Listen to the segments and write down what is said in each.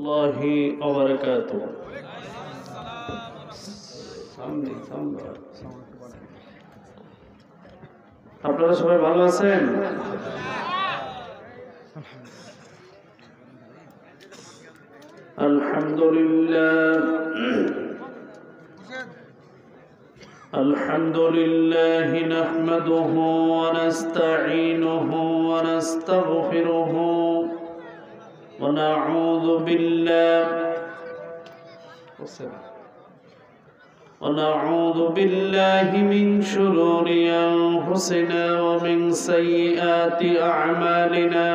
الله وبركاته. আপনারা সবাই ভালো আছেন? আলহামদুলিল্লাহ আলহামদুলিল্লাহ নাহমাদুহু ওয়া নাস্তাঈনুহু ওয়া নাস্তাগফিরুহু ওয়া নাউযু বিল্লাহি মিন শুরুরি আনফুসিনা ওয়া মিন সাইয়্যাতি আ'মালিনা।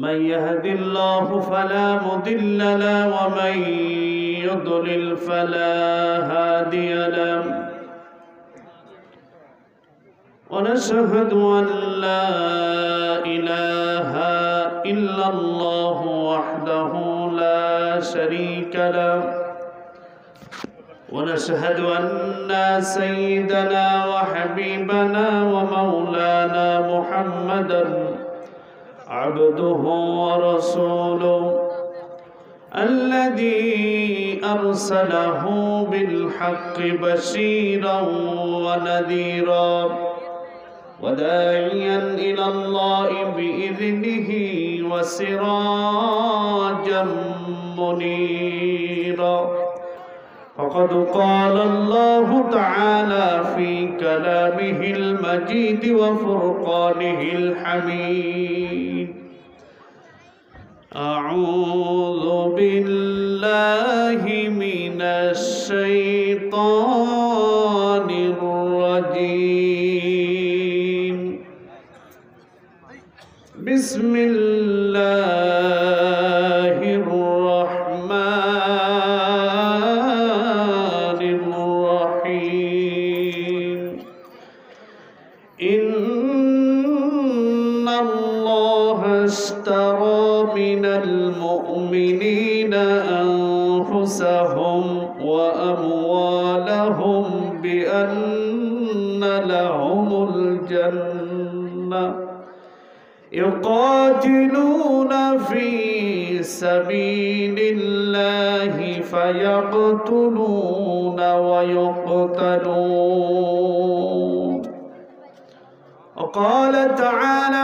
من يهد الله فلا مضل له ومن يضلل فلا هادي له ونشهد أن لا إله إلا الله وحده لا شريك له ونشهد أن سيدنا وحبيبنا ومولانا محمدا عبده ورسوله الذي أرسله بالحق بشيرا ونذيرا وداعيا إلى الله بإذنه وسراجا منيرا. فقد قال الله تعالى في كلامه المجيد وفرقانه الحميد: أعوذ بالله من الشيطان الرجيم. بسم الله الرحمن الرحيم. إن الله اشترى من المؤمنين أنفسهم وأموالهم بأن لهم الجنة يقاتلون في سبيل الله فيقتلون ويقتلون. وقال تعالى: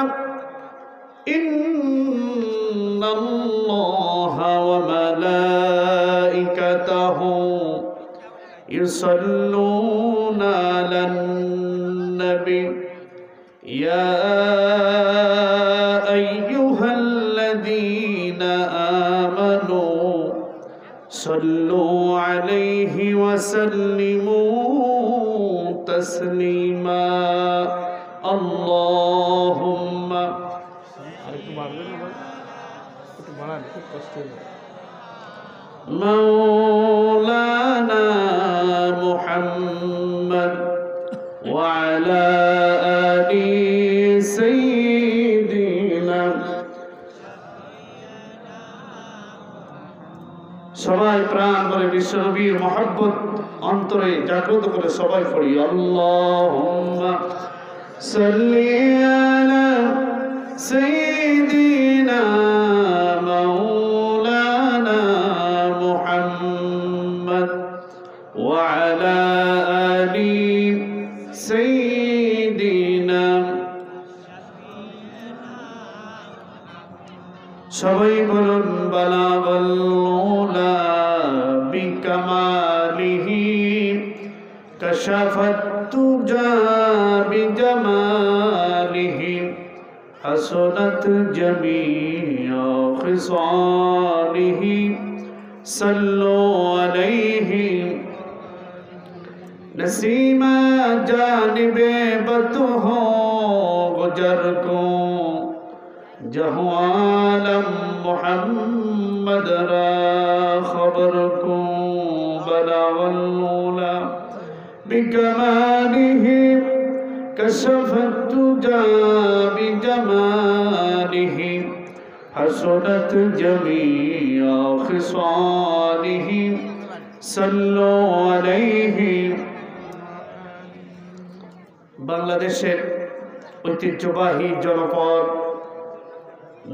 إن الله وملائكته يصلون على النبي يا أيها الذين آمنوا صلوا عليه وسلموا تسليما. اللهم مولانا محمد وعلى آل سيدنا. সবাই প্রাণ করে বিশ্বনবীর মহব্বত অন্তরে জাগ্রত করে সবাই পড়ি: আল্লাহুম্মা সাল্লি আলা সাইয়্যিদিনা মাওলানা মুহাম্মদ ওয়া আলা আলি সাইয়্যিদিনা। সবাই বলুন: বালাগাল উলা বিকামালিহি কাশাফাত তুজা বিজামালিহি হাসনাত জামিউ খিসালিহি সাল্লু আলাইহি नसीमा जानिबे बत हो गुजर को जहाँ आलम मोहम्मद रा खबर को बलावल्लूला बिकमालिही कशफत तुजा बिजमालिही हसनत जमीअ खिसालिही सल्लु अलैहि। বাংলাদেশের ঐতিহ্যবাহী জনপদ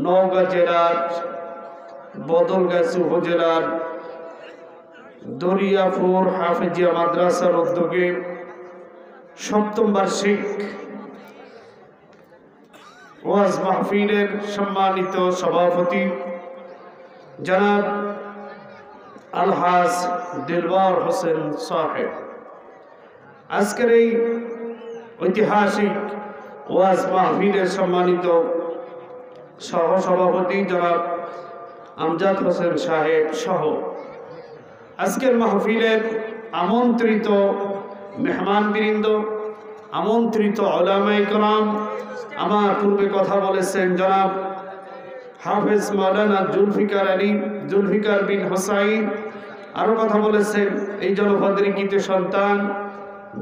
নওগাঁ জেলার বদলগাছি উপজেলার দরিয়াপুর হাফেজিয়া মাদ্রাসার উদ্যোগে সপ্তম বার্ষিক ওয়াজ মাহফিলের সম্মানিত সভাপতি জনাব আলহাজ দিলবার হোসেন সাহেব, আজকের এই ঐতিহাসিক ওয়াজ মাহফিলের সম্মানিত সহসভাপতি জনাব আমজাদ হোসেন সাহেব সহ আজকের মাহফিলের আমন্ত্রিত মেহমানবৃন্দ, আমন্ত্রিত উলামায়ে কেরাম, আমার পূর্বে কথা বলেছেন জনাব হাফেজ মাওলানা জুলফিকার বিন হোসাইন, আরও কথা বলেছেন এই জনপদের কৃত সন্তান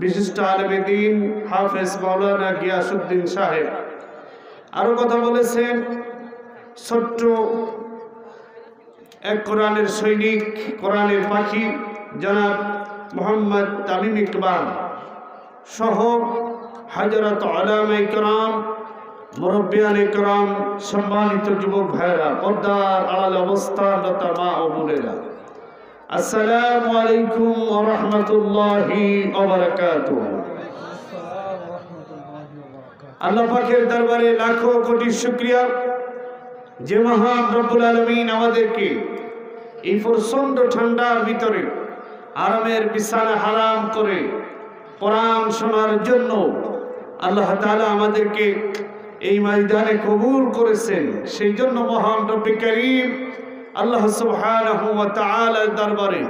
বিশিষ্ট আলেমে দ্বীন হাফেজ মাওলানা গিয়াসউদ্দিন সাহেব, আরও কথা বলেছেন ছোট্ট এক কোরআনের সৈনিক, কোরআনের পাখি জনাব মোহাম্মদ তামিম ইকবাল সহ হাজারাত উলামায়ে কেরাম, মুরব্বিয়ানে কেরাম, সম্মানিত যুবক ভাইরা, পর্দার আড়াল অবস্থানরত মা ও বোনেরা, আসসালামু আলাইকুম ওয়া রাহমাতুল্লাহি ওয়া বারাকাতুহু। আল্লাহ পাকের দরবারে লাখো কোটি শুকরিয়া যে মহান রব্বুল আলামিন আমাদেরকে এই প্রচণ্ড ঠান্ডার ভিতরে আরামের বিছানা হারাম করে কোরআন শোনার জন্য আল্লাহ তাআলা আমাদেরকে এই ময়দানে কবুল করেছেন। সেই জন্য মহান রব্বে কারীম আল্লাহ সুবহানাহু ওয়া তাআলার দরবারে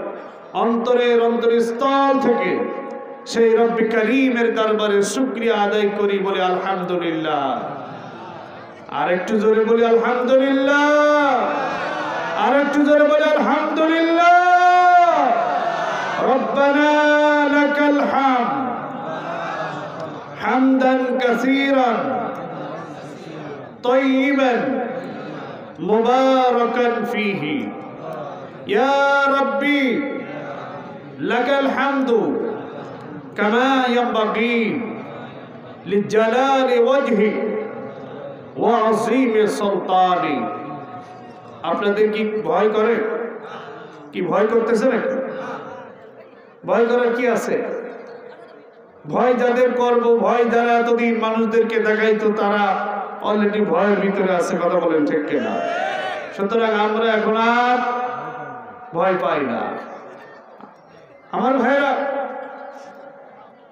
অন্তরের অন্তরস্থল থেকে সেই রব্বে কারীমের দরবারে শুকরিয়া আদায় করি, বলে আলহামদুলিল্লাহ। আর একটু জোরে বলি আলহামদুলিল্লাহ, আর একটু জোরে বলি আলহামদুলিল্লাহ। রব্বানা লাকাল হামদ হামদান কাসীরান তাইয়িবান মুবারাকান ফীহি ইয়া রাব্বি লাকাল হামদু কামা ইয়ানবাগী লিজালালি ওয়াজহি ওয়া আযীমি সুলতানি। আপনাদের কি ভয় করে? কি ভয় করতেছে নাকি? ভয় করার কি আছে? ভয় যাদের করব, ভয় যারা এতদিন মানুষদেরকে দেখাইতো তারা অলরেডি ভয়ের ভিতরে আছে, কথা বলেন ঠিক কিনা? সুতরাং আমরা এখন আর ভয় পাই না। আমার ভাইরা,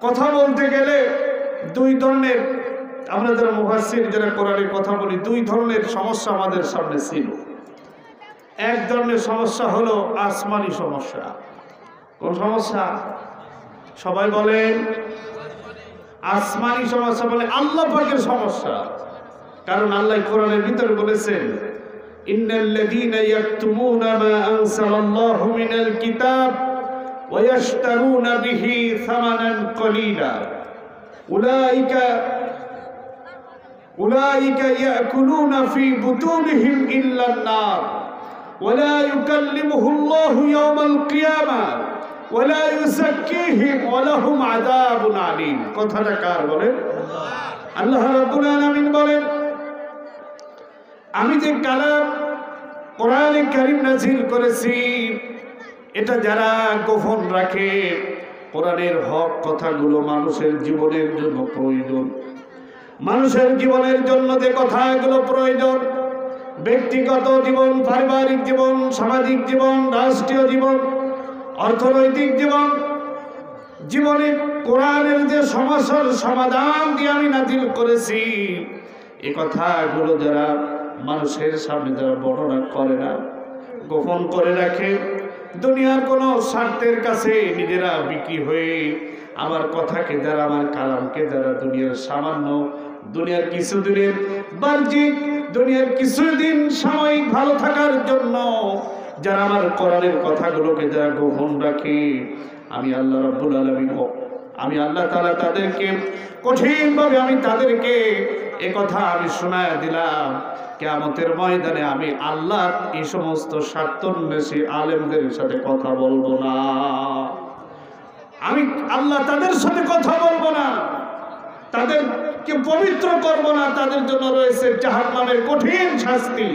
কথা বলতে গেলে দুই ধরনের, আমরা যারা মুফাসসির যারা কোরআনের কথা বলি, দুই ধরনের সমস্যা আমাদের সামনে ছিল। এক ধরনের সমস্যা হলো আসমানি সমস্যা। কোন সমস্যা? সবাই বলেন আসমানি সমস্যা, বলে আল্লাহ পাকের সমস্যা। কারণ আল্লাহ কোরআনের ভিতরে বলেছেন ইন্নাল্লাযীনা ইয়াকতুমুনা মা আনসালাল্লাহু মিনাল কিতাব ওয়া ইয়াশতারুনা বিহি সামানান কলিলা উলাইকা ইয়াকুলুনা ফি বুতুনিহিম ইল্লান নার ওয়া লা ইউকাল্লিমুহুল্লাহু ইয়াওমাল কিয়ামাহ ওয়া লা ইউযাক্কিহিম ওয়া লাহুম আযাবুন আলীম। কথাটা কার বলেন? আল্লাহ রাব্বুল আলামিন বলেন, আমি যে কালাম কোরআনে কারীম নাযিল করেছি এটা যারা গোপন রাখে, কোরআনের হক কথাগুলো মানুষের জীবনের জন্য প্রয়োজন, মানুষের জীবনের জন্য যে কথাগুলো প্রয়োজন, ব্যক্তিগত জীবন, পারিবারিক জীবন, সামাজিক জীবন, রাষ্ট্রীয় জীবন, অর্থনৈতিক জীবন, জীবনে কোরআনের যে সমস্যার সমাধান দিয়ে আমি নাযিল করেছি, এই কথাগুলো যারা মানুষের সামনে যারা বর্ণনা করে না, গোপন করে রাখে, দুনিয়ার কোনো স্বার্থের কাছে নিজেরা বিক্রি হয়ে আমার কথাকে যারা, আমার কালামকে যারা দুনিয়ার সামান্য, দুনিয়ার কিছুদিনের বাহ্যিক, দুনিয়ার কিছুদিন সাময়িক ভালো থাকার জন্য যারা আমার কোরআনের কথাগুলোকে যারা গোপন রাখে, আমি আল্লাহ রাব্বুল আলামিন, আমি আল্লাহ তাআলা তাদেরকে কঠিনভাবে আমি তাদেরকে এ কথা আমি শোনায় দিলাম। কিয়ামতের ময়দানে আমি আল্লাহ এই সমস্ত স্বার্থান্বেষী আলেমদের সাথে কথা বলবো না, আমি আল্লাহ তাদের সাথে কথা বলবো না, তাদের কে পবিত্র করব না, তাদের জন্য রয়েছে জাহান্নামের কঠিন শাস্তি,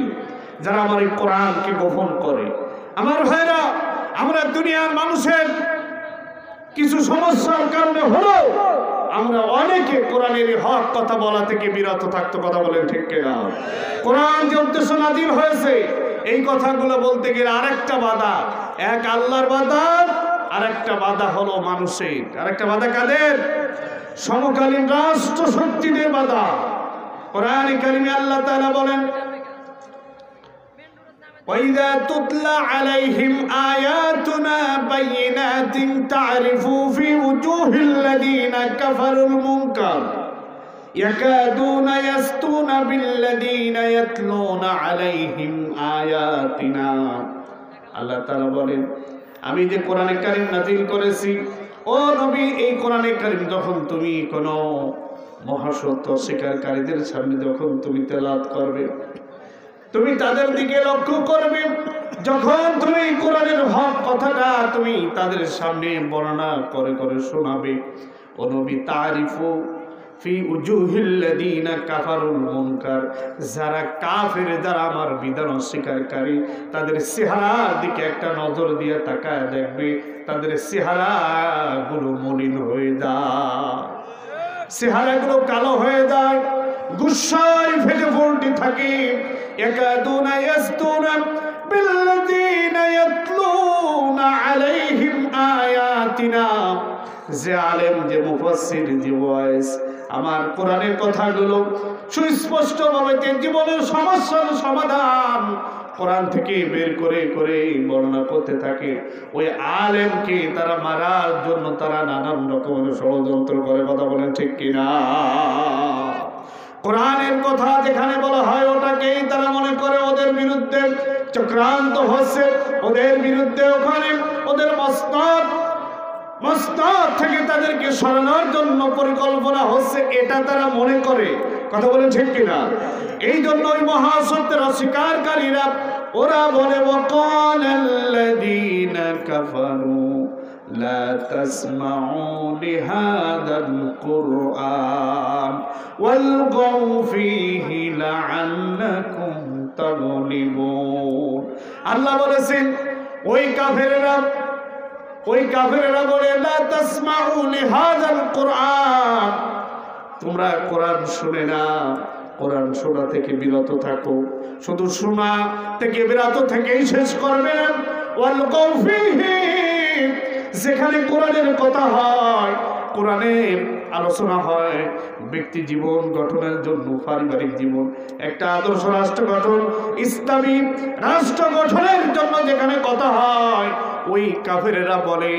যারা আমার এই কোরআনকে গোপন করে। আমার ভাইরা, আমরা দুনিয়ার মানুষের কিছু সমস্যার কারণে হলো আমরা অনেকে কোরআনের হক কথা বলা থেকে বিরত থাকতো। কথা বলেন ঠিক কিনা? কোরআন যে উদ্দেশ্য নাজিল হয়েছে, এই কথাগুলো বলতে গেলে আরেকটা বাধা, এক আল্লাহর বাধা, আরেকটা বাধা হলো মানুষের। আরেকটা বাধা কাদের? সমকালীন রাষ্ট্র শক্তিদের বাধা। কোরআনে কারিমে আল্লাহ তাআলা বলেন, وَإِذَا تُتْلَى عَلَيْهِمْ آيَاتُنَا بَيِّنَاتٍ تَعْرِفُ فِي وُجُوهِ الَّذِينَ كَفَرُوا الْمُنكَرَ يَكَادُونَ يَسْطُونَ بِالَّذِينَ يَتْلُونَ عَلَيْهِمْ آيَاتِنَا। আল্লাহ তাআলা বলেন, আমি যে কোরআনে কারীম নাযিল করেছি, ও নবী, এই কোরআনে কারীম যখন তুমি কোনো মহাসত্য স্বীকারকারীদের সামনে যখন তুমি তেলাওয়াত করবে, তুমি তাদের দিকে লক্ষ্য করবে, যখন তুমি কোরআনের হক কথাটা তুমি তাদের সামনে বর্ণনা করে করে শোনাবে, ও নবী, তারিফু ফি উজুহিল্লাযীনা কাফারুল মুনকার, যারা কাফের, যারা আমার বিধান অস্বীকারী, তাদের চেহারার দিকে একটা নজর দিয়ে তাকায় দেখবে, তাদের চেহারাগুলো মলিন হয়ে যায়, চেহারাগুলো কালো হয়ে যায়, গুসায় ফেটে ফোটে থাকে। ইয়াকাদুনা ইয়াসতুনা বিল্লাযীনা ইয়াতলুনা আলাইহিম আয়াতিনা, যে আলেম, যে মুফাসসির, যে ওয়াইজ আমার কোরআনের কথাগুলো সুস্পষ্টভাবে জীবনের সমস্যার সমাধান কোরআন থেকে বের করে করে বর্ণনা করতে থাকে, ওই আলেমকে তারা মারার জন্য তারা নানান রকমের ষড়যন্ত্র করে। কথা বলেন ঠিক কিনা? কোরআনের কথা যেখানে বলা হয়, ওটাকেই তারা মনে করে ওদের বিরুদ্ধে চক্রান্ত হচ্ছে, ওদের বিরুদ্ধে ওখানে ওদের মসনদ থেকে তাদেরকে সরানোর জন্য পরিকল্পনা হচ্ছে, এটা তারা মনে করে। কথা বলেন ঠিক কিনা? এই জন্য ওই মহাসত্যের অস্বীকারীরা ওরা বলে, ওয়াকালাল্লাযীনা কাফারু লা তাসমাউ লিহাদাল কুরআন ওয়ালগাউ ফীহি লাআল্লাকুম তাগলিবুন। আল্লাহ বলেছেন, ওই কাফেরেরা বলে, লা তাসমাউ লিহাদাল কুরআন, তোমরা কোরআন শুনে না, কোরআন শোনা থেকে বিরত থাকো, শুধু শোনা থেকে বিরত থেকেই শেষ করবে না। ওয়ালগাউ ফীহি, যেখানে কোরআনের কথা হয়, কোরআনের আলোচনা হয়, ব্যক্তি জীবন গঠনের জন্য, পারিবারিক জীবন, একটা আদর্শ রাষ্ট্র গঠন, ইসলামী রাষ্ট্র গঠনের জন্য যেখানে কথা হয়, ওই কাফেরেরা বলে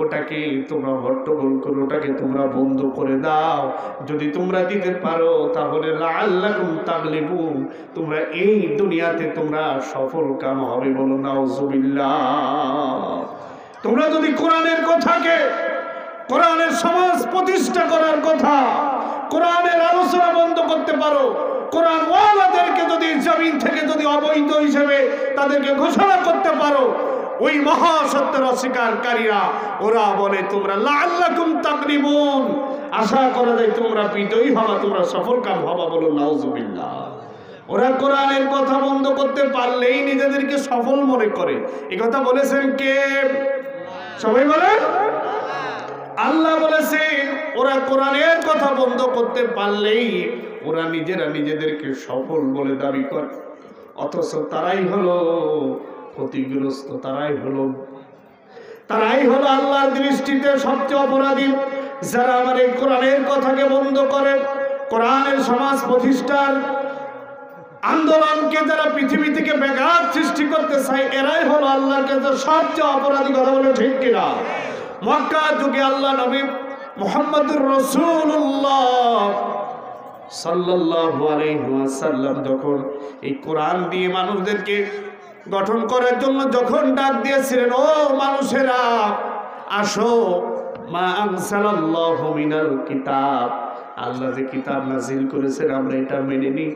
ওটাকে তোমরা হট্টগোল করো, ওটাকে তোমরা বন্ধ করে দাও, যদি তোমরা দিতে পারো তাহলে লাআল্লাকুম তাগলিবুন, তোমরা এই দুনিয়াতে তোমরা সফল কাম হবে। বলো নাউযুবিল্লাহ। তোমরা যদি কোরআনের কথাকে, কোরআনের সমাজ প্রতিষ্ঠা করার কথা, কোরআনের আলোচনা বন্ধ করতে পারো, কোরআন ওয়ালাদেরকে যদি জমিন থেকে যদি অবৈধ হিসেবে তাদেরকে ঘোষণা করতে পারো, ওই মহাসত্যের অস্বীকারীরা ওরা বলে তোমরা লাআল্লাকুম তাগলিবুন, আশা করা যায় তোমরা বিজয়ী হবা, তোমরা সফল কাম হবা। বলো নাউযুবিল্লাহ। ওরা কোরআনের কথা বন্ধ করতে পারলেই নিজেদেরকে সফল মনে করে। এই কথা বলেছেন কে? সবাই বলেন। আল্লাহ বলেছেন, ওরা কোরআনের কথা বন্ধ করতে পারলেই ওরা নিজেরা নিজেদেরকে সফল বলে দাবি করে, অথচ তারাই হলো ক্ষতিগ্রস্ত, তারাই হলো আল্লাহর দৃষ্টিতে সবচেয়ে অপরাধী, যারা আমার এই কোরআনের কথাকে বন্ধ করে, কোরআনের সমাজ প্রতিষ্ঠার আন্দোলনকে যারা পৃথিবী থেকে ব্যাঘাত সৃষ্টি করতে চায়, এরাই হলো আল্লাহর কাছে সবচেয়ে অপরাধী। কথা বলে ঠিক কিনা? মক্কা যুগে আল্লাহ নবী মুহাম্মদুর রাসূলুল্লাহ সাল্লাল্লাহু আলাইহি ওয়াসাল্লাম যখন এই কোরআন দিয়ে মানুষদেরকে গঠন করার জন্য যখন ডাক দিয়েছিলেন, ও মানুষেরা আসো, মা আনসালাল্লাহু মিনাল কিতাব, আল্লাহ যে কিতাব নাজিল করেছেন আমরা এটা মেনে নিই।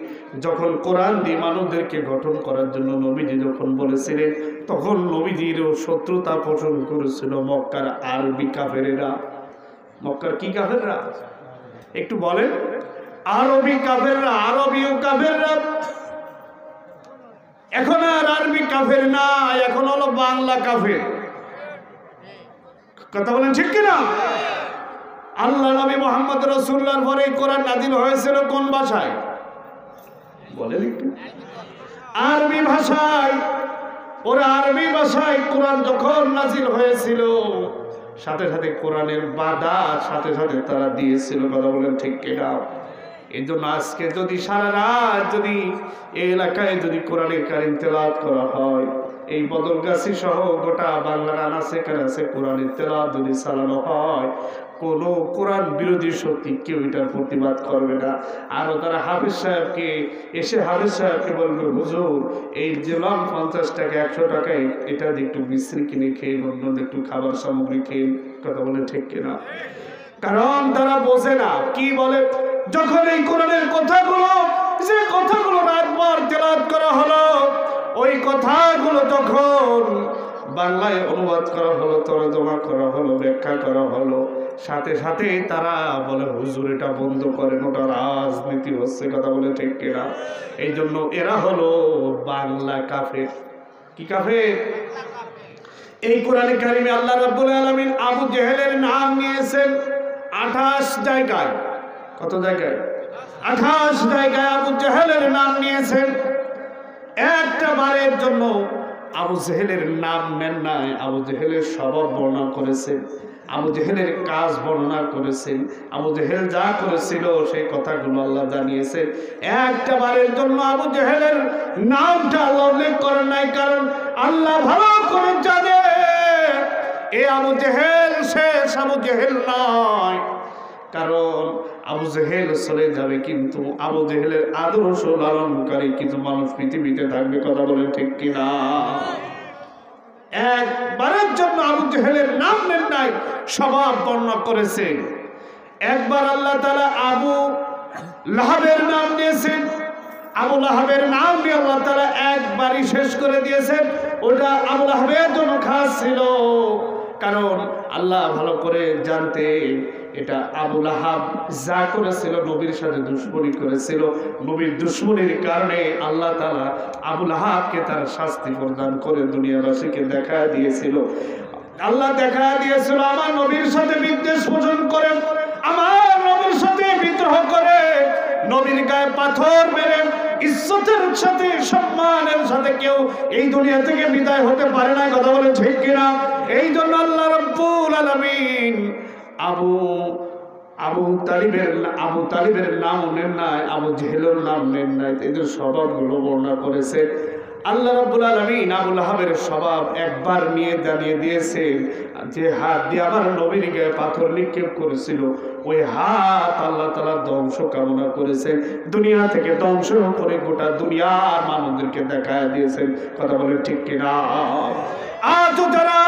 যখন কোরআন দিয়ে মানুষদেরকে গঠন করার জন্য নবীজি যখন বলেছিলেন, তখন নবীজিরও শত্রুতা পোষণ করেছিল মক্কার আরবি কাফেরেরা। মক্কার কি কাফেররা? একটু বলেন। আরবি কাফেররা, আরবীয় কাফেররা এখন আর আরবি কাফের না, এখন হলো বাংলা কাফের। কথা বলেন ঠিক কিনা? আল্লাহ নবী মুহাম্মদ রাসূলুল্লাহর পরে কোরআন নাযিল হয়েছিল কোন ভাষায় বলেন একটু? আরবি ভাষায়। ওরা আরবি ভাষায় কোরআন যখন নাযিল হয়েছিল সাথে সাথে কোরআনের বাধা সাথে সাথে তারা দিয়েছিল। কথা বলেন ঠিক কিনা? এই জন্য আজকে যদি সারা রাত যদি এই এলাকায় যদি কোরআনের কারিম তেলাওয়াত করা হয়, এই বদলগাছি সহ গোটা বাংলার আনাচে কানাচে কোরআনের তেলাওয়াত যদি চালানো হয়, কোনো কোরআন বিরোধী শক্তি কেউ এটার প্রতিবাদ করবে না। আরও তারা হাফেজ সাহেবকে এসে হাফেজ সাহেবকে বলবে, হুজুর এই যে লং 50 টাকা 100 টাকায় এটা একটু মিশ্রি কিনে খেয়ে অন্য একটু খাবার সামগ্রী খেয়ে। কথা বলে ঠিক কিনা? কারণ তারা বোঝে না কি বলে। যখন এই কোরআনের কথাগুলো, যে কথাগুলো রাতভর তেলাওয়াত করা হলো, ওই কথাগুলো যখন বাংলায় অনুবাদ করা হলো, তর্জমা করা হলো, ব্যাখ্যা করা হলো, সাথে সাথে তারা বলে হুজুর এটা বন্ধ করেন, ওটা রাজনীতি হচ্ছে। কথা বলে ঠিক কিনা? এই জন্য এরা হলো বাংলা কাফের। কি কাফের? এই কোরআনে কারিমে আল্লাহ রাব্বুল আলামিন আবু জেহেলের নাম নিয়েছেন 28 জায়গায়। কত জায়গায়? 28 জায়গায় আবু জেহেলের নাম নিয়েছেন। একটা বারের জন্য আবু জেহেলের নাম নেন নাই, আবু জেহেলের স্বভাব বর্ণনা করেছেন, আবু জেহেলের কাজ বর্ণনা করেছেন, আবু জেহেল যা করেছিল সেই কথাগুলো আল্লাহ জানিয়েছেন। একটা বারের জন্য আবু জেহেলের নামটা আল্লাহ উল্লেখ করেন নাই, কারণ আল্লাহ ভালো করে জানে এ আবু জেহেল শেষ আবু জেহেল নয়। কারণ আবু জেহেল চলে যাবে, কিন্তু আবু জেহেলের আদর্শ লালনকারী কিছু মানুষ পৃথিবীতে থাকবে। কথা বলেন ঠিক কিনা? একবারের জন্য আবু জেহেলের নাম নেন নাই, স্বভাব বর্ণনা করেছেন। একবার আল্লাহ তাআলা আবু লাহাবের নাম নিয়েছেন। আবু লাহাবের নাম নিয়ে আল্লাহ তাআলা একবারই শেষ করে দিয়েছেন। ওটা আবু লাহাবের জন্য খাস ছিল, কারণ আল্লাহ ভালো করে জানতেন এটা আবু লাহাব যা করেছিল, নবীর সাথে দুশমনি করেছিল, নবীর দুশমনির কারণে আল্লাহ তাআলা আবু লাহাবকে তার শাস্তি প্রদান করে দুনিয়াবাসীকে দেখা দিয়েছিল। আল্লাহ দেখা দিয়েছিল আমার নবীর সাথে বিদ্বেষ পোষণ করে, আমার নবীর সাথে বিদ্রোহ করে, নবীর গায়ে পাথর মেরে ইজ্জতের সাথে সম্মানের সাথে কেউ এই দুনিয়া থেকে বিদায় হতে পারে না। কথা বলে ঠিক কিনা? এই জন্য আল্লাহ রাব্বুল আলামিন আবু তালিবের নাম নেন নাই, আবু জেহেলের নাম নেন নাই, এদের স্বভাবগুলো বর্ণনা করেছে। আল্লাহ রাব্বুল আলামিন আবু লাহাবের স্বভাব একবার নিয়ে জানিয়ে দিয়েছেন, যে হাত দিয়ে আমার নবীর গায়ে পাথর নিক্ষেপ করেছিল, ওই হাত আল্লাহ তাআলা ধ্বংস কামনা করেছেন, দুনিয়া থেকে ধ্বংস করে গোটা দুনিয়ার মানুষদেরকে দেখায় দিয়েছেন। কথা বলে ঠিক কিনা? আজও যারা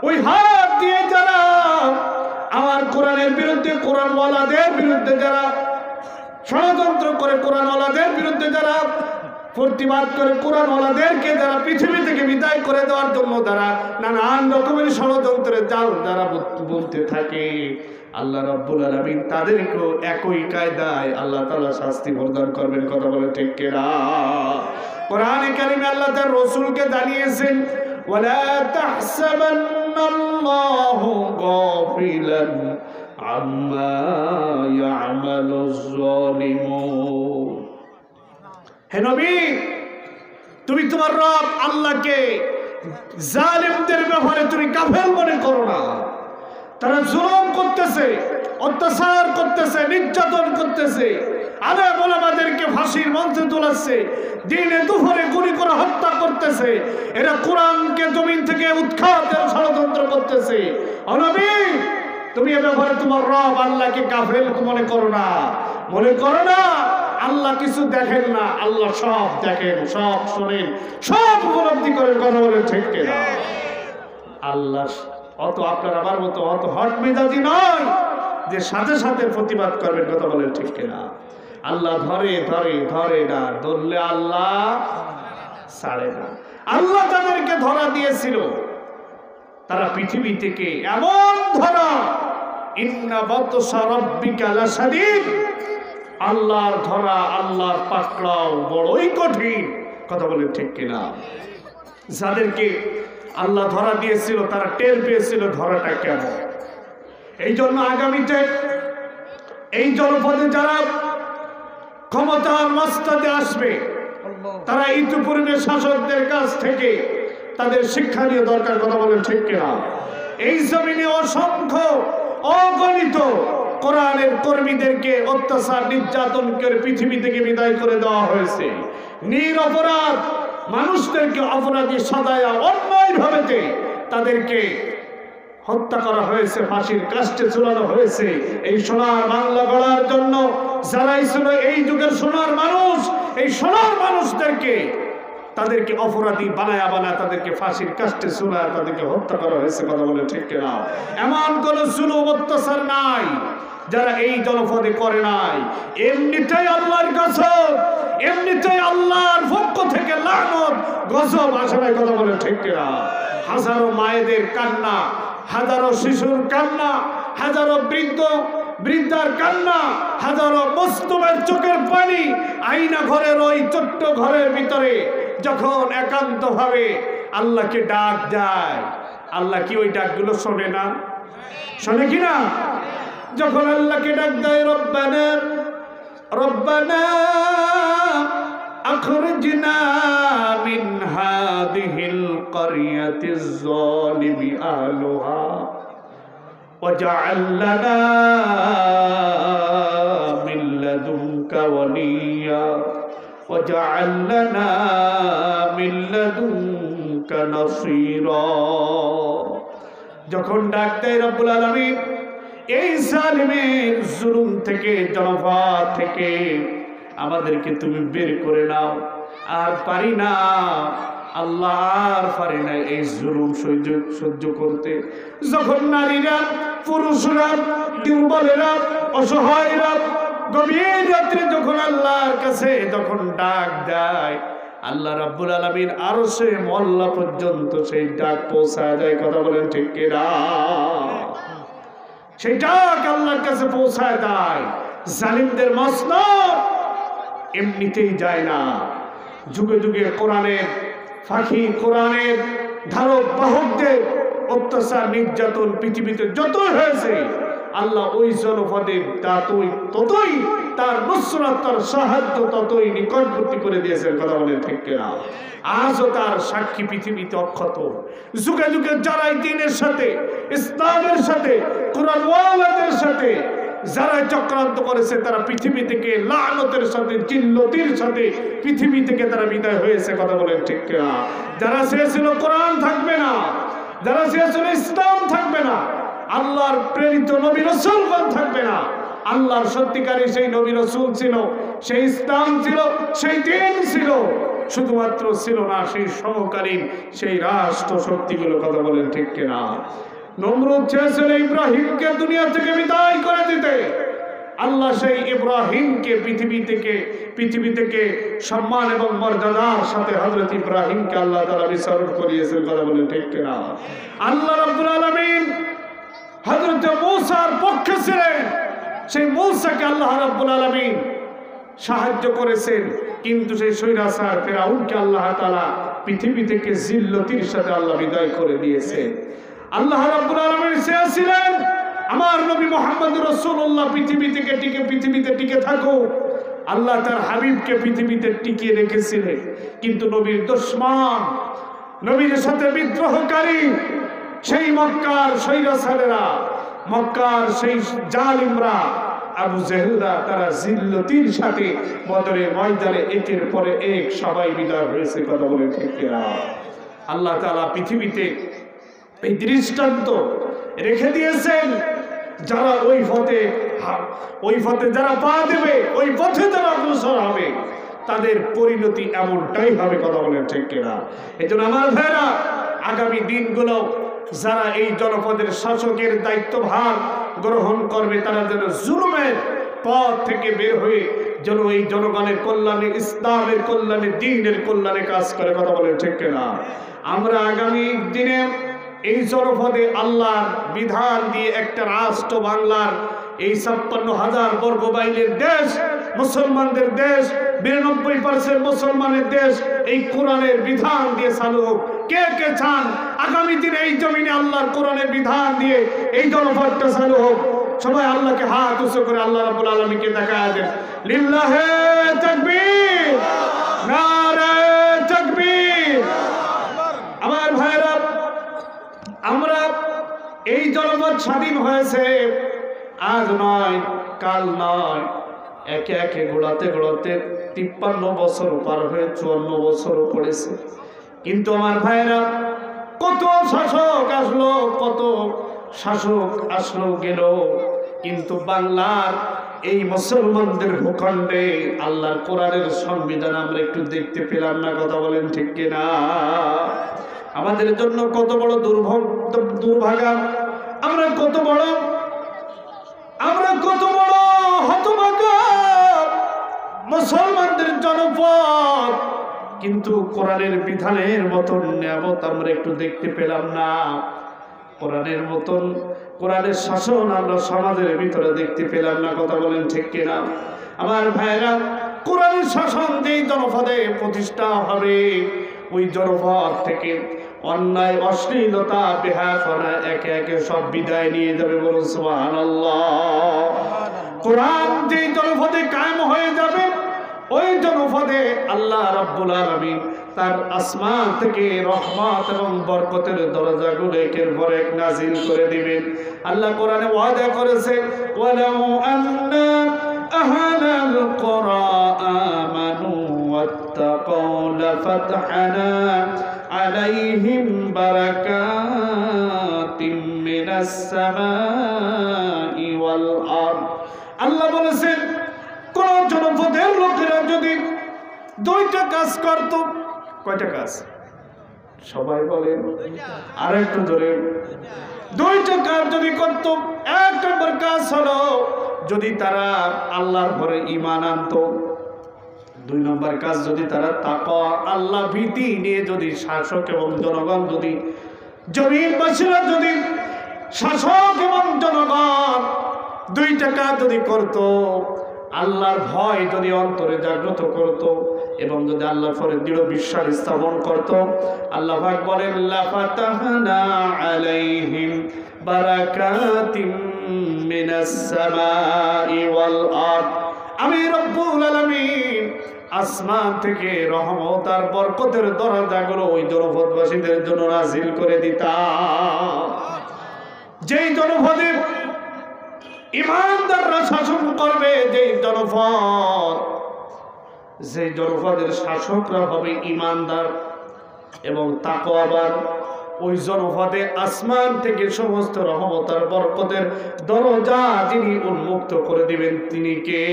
ওই হাত দিয়ে যারা আমার কোরআনের বিরুদ্ধে, কোরআনওয়ালাদের বিরুদ্ধে যারা ষড়যন্ত্র করে, কোরআনওয়ালাদের বিরুদ্ধে যারা প্রতিবাদ করে, কোরআনওয়ালাদেরকে যারা পৃথিবী থেকে বিদায় করে দেওয়ার জন্য যারা নানান রকমের ষড়যন্ত্রের জাল যারা বলতে থাকে, আল্লাহ রাব্বুল আলামিন তাদেরকেও একই কায়দায় আল্লাহ তাআলা শাস্তি প্রদান করবেন। কথা বলে ঠিক কিনা? কোরআনে কারিমে আল্লাহ তার রাসূলকে জানিয়েছেন, ওয়ালা তাহসাবান্নাল্লাহু গাফিলান আম্মা ইয়ামালুজ যালিমুন। হে নবী, তুমি তোমার রব আল্লাহকে জালিমদের ব্যাপারে তুমি গাফেল মনে করো না। তারা জুলুম করতেছে, অত্যাচার করতেছে, নির্যাতন করতেছে, আলেম ওলামাদেরকে ফাঁসির মঞ্চে তোলাচ্ছে, দিনে দুপুরে গুলি করে হত্যা করতেছে, এরা কোরআনকে জমিন থেকে উৎখাতের ষড়যন্ত্র করতেছে। ও নবী, তুমি এ ব্যাপারে তোমার রব আল্লাহকে গাফেল মনে করো না, মনে করো না আল্লাহ কিছু দেখেন না, আল্লাহ সব দেখেন, সব শোনেন, সব উপলব্ধি করেন। কথা বলে ঠিক কিনা? আল্লাহ অত আপনার আমার মতো অত হট মেজাজি নয় যে সাথে সাথে প্রতিবাদ করবেন। কথা বলে ঠিক কিনা? আল্লাহ ধরে ধরে ধরে না, ধরলে আল্লাহ ছাড়ে না। আল্লাহ তাদেরকে ধরা দিয়েছিল, তারা পৃথিবী থেকে এমন ধরা, ইন্না বাতশা রাব্বিকা লাশাদীদ, আল্লাহর ধরা, আল্লাহর পাকড়াও বড়ই কঠিন। কথা বলে ঠিক কিনা? যাদেরকে আল্লাহ ধরা দিয়েছিল তারা টের পেয়েছিল ধরাটা কেমন। এই জন্য আগামীতে এই জনপদে যারা ক্ষমতার মস্তদে আসবে তারা ইতিপূর্বে শাসকদের কাছ থেকে তাদের শিক্ষা নিয়ে দরকার। কথা বলেন ঠিক কিনা? এই জমিনে অসংখ্য অগণিত কোরআনের কর্মীদেরকে অত্যাচার নির্যাতন করে পৃথিবী থেকে বিদায় করে দেওয়া হয়েছে। নিরপরাধ মানুষদেরকে অপরাধী সাজায়া অন্যায়ভাবে তাদেরকে হত্যা করা হয়েছে, ফাঁসির কাস্টে ঝুলানো হয়েছে। এই সোনার বাংলা গড়ার জন্য যারাই ছিল এই যুগের সোনার মানুষ, এই সোনার মানুষদেরকে তাদেরকে অপরাধী বানায়া তাদেরকে ফাঁসির কাস্টে ঝুলায় তাদেরকে হত্যা করা হয়েছে। কথা বলে ঠিক কিনা? এমন কোন জুলুম অত্যাচার নাই যারা এই জনপদে করে নাই। এমনিতেই আল্লাহর গজব, এমনিতেই আল্লাহর পক্ষ থেকে লানত গজব আসে নাই। কথা বলে ঠিক কিনা? হাজারো মায়েদের কান্না, হাজারো শিশুর কান্না, হাজারো বৃদ্ধার কান্না, হাজারো মজলুমের চোখের পানি আইনা ঘরের ওই ছোট্ট ঘরের ভিতরে যখন একান্ত ভাবে আল্লাহকে ডাক যায়, আল্লাহ কি ওই ডাকগুলো শোনে না? শোনে কিনা? যখন আল্লাহকে ডাক দেয়, রব্বানা রব্বানা আখরিজনা মিন হাদিহিল ক্বরিয়াতিজ যালিমি আহলুহা ওয়াজআল লানা মিন লাদুনকা ওয়ালিয়্যা ওয়াজআল লানা মিন লাদুনকা নাসীরা। যখন ডাক দেয় রব্বুল আলামিন এই জালিমের জুলুম থেকে, জনপদ থেকে আমাদেরকে তুমি বের করে নাও, আর পারি না আল্লাহ, আর পারি না এই জুলুম সহ্য করতে। যখন নারীরা, পুরুষরা, দুর্বলেরা, অসহায়রা গভীর রাত্রে যখন আল্লাহর কাছে যখন ডাক দেয়, আল্লাহ রাব্বুল আলামিন আরশে মহল্লা পর্যন্ত সেই ডাক পৌঁছায় যায়। কথা বলেন ঠিক কিনা? সেই ডাক আল্লাহর কাছে পৌঁছায় দেয়। জালিমদের মসনদ এমনিতেই যায় না। যুগে যুগে কোরআনের ফাঁকি, কোরআনের ধারক বাহকদের অত্যাচার নির্যাতন পৃথিবীতে যতই হয়েছে, আল্লাহ ওই জনপদে ততই তার নুসরাত, তার সাহায্য ততই নিকটবর্তী করে দিয়েছেন। কথা বলে ঠিক কিনা? আজও তার সাক্ষী পৃথিবীতে অক্ষত। যুগে যুগে যারাই দ্বীনের সাথে, ইসলামের সাথে, কোরআন ওয়ালাদের সাথে যারা চক্রান্ত করেছে তারা পৃথিবী থেকে লানতের সাথে, জিল্লতির সাথে পৃথিবী থেকে তারা বিদায় হয়েছে। কথা বলেন ঠিক কিনা? যারা চেয়েছিল কোরআন থাকবে না, যারা চেয়েছিল ইসলাম থাকবে না, আল্লাহর প্রেরিত নবী রাসূলগণ থাকবে না, আল্লাহর সত্যিকারী সেই নবী রাসূল ছিল, সেই ইসলাম ছিল, সেই দ্বীন ছিল, শুধুমাত্র ছিল না সেই সমকালীন সেই রাষ্ট্র শক্তিগুলো। কথা বলেন ঠিক কিনা? নমরুদ চেয়েছিল ইব্রাহিমকে দুনিয়া থেকে বিদায় করে দিতে, আল্লাহ সেই ইব্রাহিমকে পৃথিবী থেকে সম্মান এবং মর্যাদার সাথে হযরত ইব্রাহিমকে আল্লাহ তাআলা বিচরণ করিয়েছেন। কথা বলেন ঠিক কিনা? আল্লাহ রাব্বুল আলামিন হযরত মূসার পক্ষে ছিলেন, সেই মূসাকে আল্লাহ রাব্বুল আলামিন সাহায্য করেছেন, কিন্তু সেই স্বৈরাচার ফিরআউনকে আল্লাহ তাআলা পৃথিবী থেকে জিল্লতির সাথে আল্লাহ বিদায় করে দিয়েছে। আল্লাহ রাব্বুল আলামিন চেয়েছিলেন আমার নবী মুহাম্মদ রাসূলুল্লাহ পৃথিবীতে টিকে থাকুক। আল্লাহ তার হাবিবকে পৃথিবীতে টিকিয়ে রেখেছিলেন, কিন্তু নবীর দুশমন, নবীর সাথে বিদ্রোহকারী সেই মক্কার স্বৈরাচারেরা, মক্কার সেই জালিমরা, আবু জেহেলরা, তারা জিল্লতির সাথে বদরের ময়দানে একের পরে এক সবাই বিদায় হয়েছে। কথা বলে ঠিক কিনা? আল্লাহ তাআলা পৃথিবীতে এই দৃষ্টান্ত রেখে দিয়েছেন, যারা ওই পথে যারা পা দেবে, ওই পথে যারা অগ্রসর হবে, তাদের পরিণতি এমনটাই হবে। কথা বলেন ঠিক কিনা? এই জন্য আমার ভাইরা, আগামী দিনগুলো যারা এই জনপদের শাসকের দায়িত্বভার গ্রহণ করবে, তারা যেন জুলুমের পথ থেকে বের হয়ে যেন এই জনগণের কল্যাণে, ইসলামের কল্যাণে, দ্বীনের কল্যাণে কাজ করে। কথা বলেন ঠিক কিনা? আমরা আগামী দিনে এই জনপদে আল্লাহর বিধান দিয়ে একটা রাষ্ট্র, বাংলার এই ৫৬,০০০ বর্গ মাইলের দেশ মুসলমানদের দেশ, 92% মুসলমানের দেশ এই কোরআনের বিধান দিয়ে চালু হোক। কে কে চান আগামী দিনে এই জমিনে আল্লাহর কোরআনের বিধান দিয়ে এই জনপদটা চালু হোক? সবাই আল্লাহকে হাত উঁচু করে আল্লাহ রাব্বুল আলামিনকে দেখায় দেন। লিল্লাহে তাকবীর, নারে তাকবীর। আমার ভাইরা, আমরা এই জনপদ স্বাধীন হয়েছে আজ নয়, কাল নয়, একে একে গোড়াতে গোড়াতে 53 বছর পার হয়ে 54 বছরও পড়েছে। কিন্তু আমার ভাইরা, কত শাসক আসলো, কত শাসক আসলো গেল, কিন্তু বাংলার এই মুসলমানদের ভূখণ্ডে আল্লাহর কোরআনের সংবিধান আমরা একটু দেখতে পেলাম না। কথা বলেন ঠিক কিনা? আমাদের জন্য কত বড় দুর্ভাগা, আমরা কত বড় হতভাগা মুসলমানদের জনপদ, কিন্তু কোরআনের বিধানের মতন নিয়ামত আমরা একটু দেখতে পেলাম না। কোরআনের মতন, কোরআনের শাসন আমরা সমাজের ভিতরে দেখতে পেলাম না। কথা বলেন ঠিক কিনা? আমার ভাইরা, কোরআনের শাসন যেই জনপদে প্রতিষ্ঠা হবে, ওই জনপদ থেকে অন্যায়, অশ্লীলতা, বেহায়াপনা একে একে সব বিদায় নিয়ে যাবে। বলুন সুবহানাল্লাহ। কোরআন যেই জনপদে কায়েম হয়ে যাবে, ওই জনপদে আল্লাহ রাব্বুল আলামিন তার আসমান থেকে রহমত এবং বরকতের দরজাগুলো একের পর এক নাজিল করে দিবেন। আল্লাহ কোরআনে ওয়াদা করেছে, ওয়ালাউ আন্না আহলাল কুরা আমানু ওয়াত্তাকাউ লাফাতহানা আলাইহিম বারাকাতিম মিনাস সামাই ওয়াল আরদ। আল্লাহ বলেছেন, কোন জনপদের লোকেরা যদি 2টা কাজ করত। কয়টা কাজ? সবাই বলেন, আর একটু ধরে। 2টা কাজ যদি করত। 1 নম্বর কাজ হলো যদি তারা আল্লাহর উপরে ঈমান আনত। 2 নম্বর কাজ যদি তারা তাকওয়া, আল্লাহ ভীতি নিয়ে যদি শাসক এবং জনগণ, যদি জমিনবাসীরা, যদি শাসক এবং জনগণ 2টা কাজ যদি করত, আল্লাহর ভয় যদি অন্তরে জাগ্রত করত এবং যদি আল্লাহর পরে দৃঢ় বিশ্বাস স্থাপন করত, আল্লাহ পাক বলেন, লাফাতাহনা আলাইহিম বারাকাতিম মিনাস সামাই ওয়াল আরদ। আমি রব্বুল আলামিন আসমান থেকে রহমত আর বরকতের দরজাগুলো ওই জনপদবাসীদের জন্য নাজিল করে দিতাম। যেই জনপদে ইমানদাররা শাসন করবে, যেই জনপদের শাসকরা হবে ইমানদার এবং তাকওয়াবান, ওই জনপদে আসমান থেকে সমস্ত রহমত আর বরকতের দরজা যিনি উন্মুক্ত করে দিবেন, তিনি কে?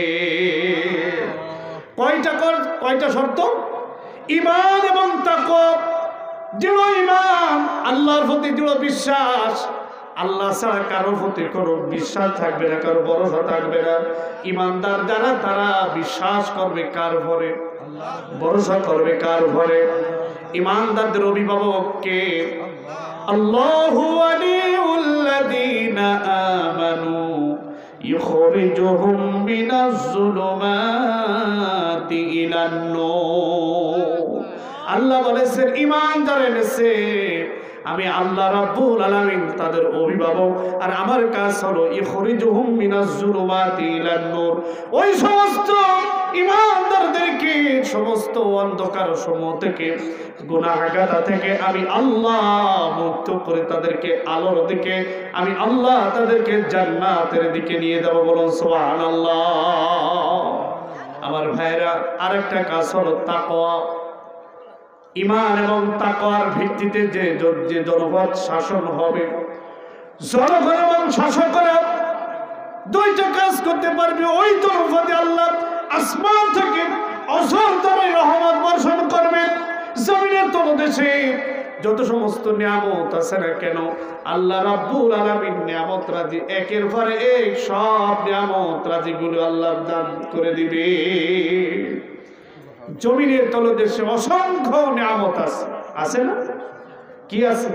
কয়টা শর্ত? ঈমান এবং তাকওয়া। দৃঢ় ঈমান, আল্লাহর প্রতি দৃঢ় বিশ্বাস, আল্লাহ ছাড়া কারো প্রতি কোনো বিশ্বাস থাকবে না, কারো ভরসা থাকবে না। ইমানদার যারা, তারা বিশ্বাস করবে কার ভরে? ভরসা করবে কার ভরে? ইমানদারদের অভিভাবক কে? আল্লাহু ওয়ালিউল্লাযীনা আমানু ইখরিজুহুম মিনাজ যুলুমাতি ইলান নূর। আল্লাহ বলেছেন, ইমানদার এনেছে আমি আল্লাহ রাব্বুল আলামিন তাদের অভিভাবক, আর আমার কাজ হলো ইখরিজুহুম মিনাজ যুলুমাতি ইলান নূর। ওই সমস্ত ইমানদারদেরকে সমস্ত অন্ধকার সমূহ থেকে, গুনাহগাতা থেকে আমি আল্লাহ মুক্ত করে তাদেরকে আলোর দিকে, আমি আল্লাহ তাদেরকে জান্নাতের দিকে নিয়ে যাব। বলুন সুবহানাল্লাহ। আমার ভাইরা, আরেকটা কাজ হলো তাকওয়া। ঈমান এবং তাকওয়ার ভিত্তিতে যে জনপদ শাসন হবে, জনগণ এবং শাসকরা 2টা কাজ করতে পারবে, ওই জনপদে আল্লাহ আসমান থেকে অসংখ্য রহমত বর্ষণ করবেন। জমিনের তলদেশে যত সমস্ত নিয়ামত আছে না কেন, আল্লাহ রাব্বুল আলামিন নিয়ামত রাজি, একের পরে এক সব নিয়ামত রাজিগুলো আল্লাহ দান করে দিবে। জমিনের তলদেশে অসংখ্য নিয়ামত আছে না? কি আছে?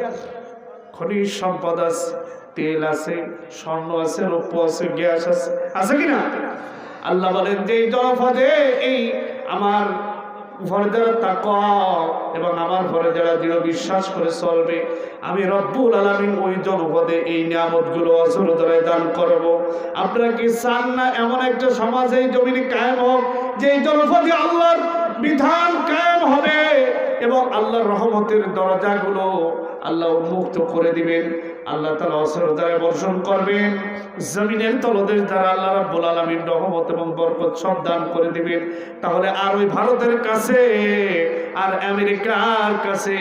খনিজ সম্পদ আছে, তেল আছে, স্বর্ণ আছে, রৌপ্য আছে, গ্যাস আছে, আছে কিনা? আল্লাহ বলেন যে এই জনপদে এই আমার উপরে যারা তাকওয়া এবং আমার উপরে যারা দৃঢ় বিশ্বাস করে চলবে, আমি রব্বুল আলামিন ওই জনপদে এই নিয়ামতগুলো অজর ধরে দান করব। আপনারা কি চান না এমন একটা সমাজ এই জমিনে কায়েম হোক, যে এই জনপদে আল্লাহর বিধান কায়েম হবে এবং আল্লাহর রহমতের দরজাগুলো আল্লাহ উন্মুক্ত করে দিবেন, আল্লাহ তাআলা অজর দ্বারা বর্ষণ করবেন, জমিনের তলদেশ দ্বারা আল্লাহ রাব্বুল আলামিন রহমত এবং বরকত সব দান করে দিবেন। তাহলে আর ওই ভারতের কাছে আর আমেরিকার কাছে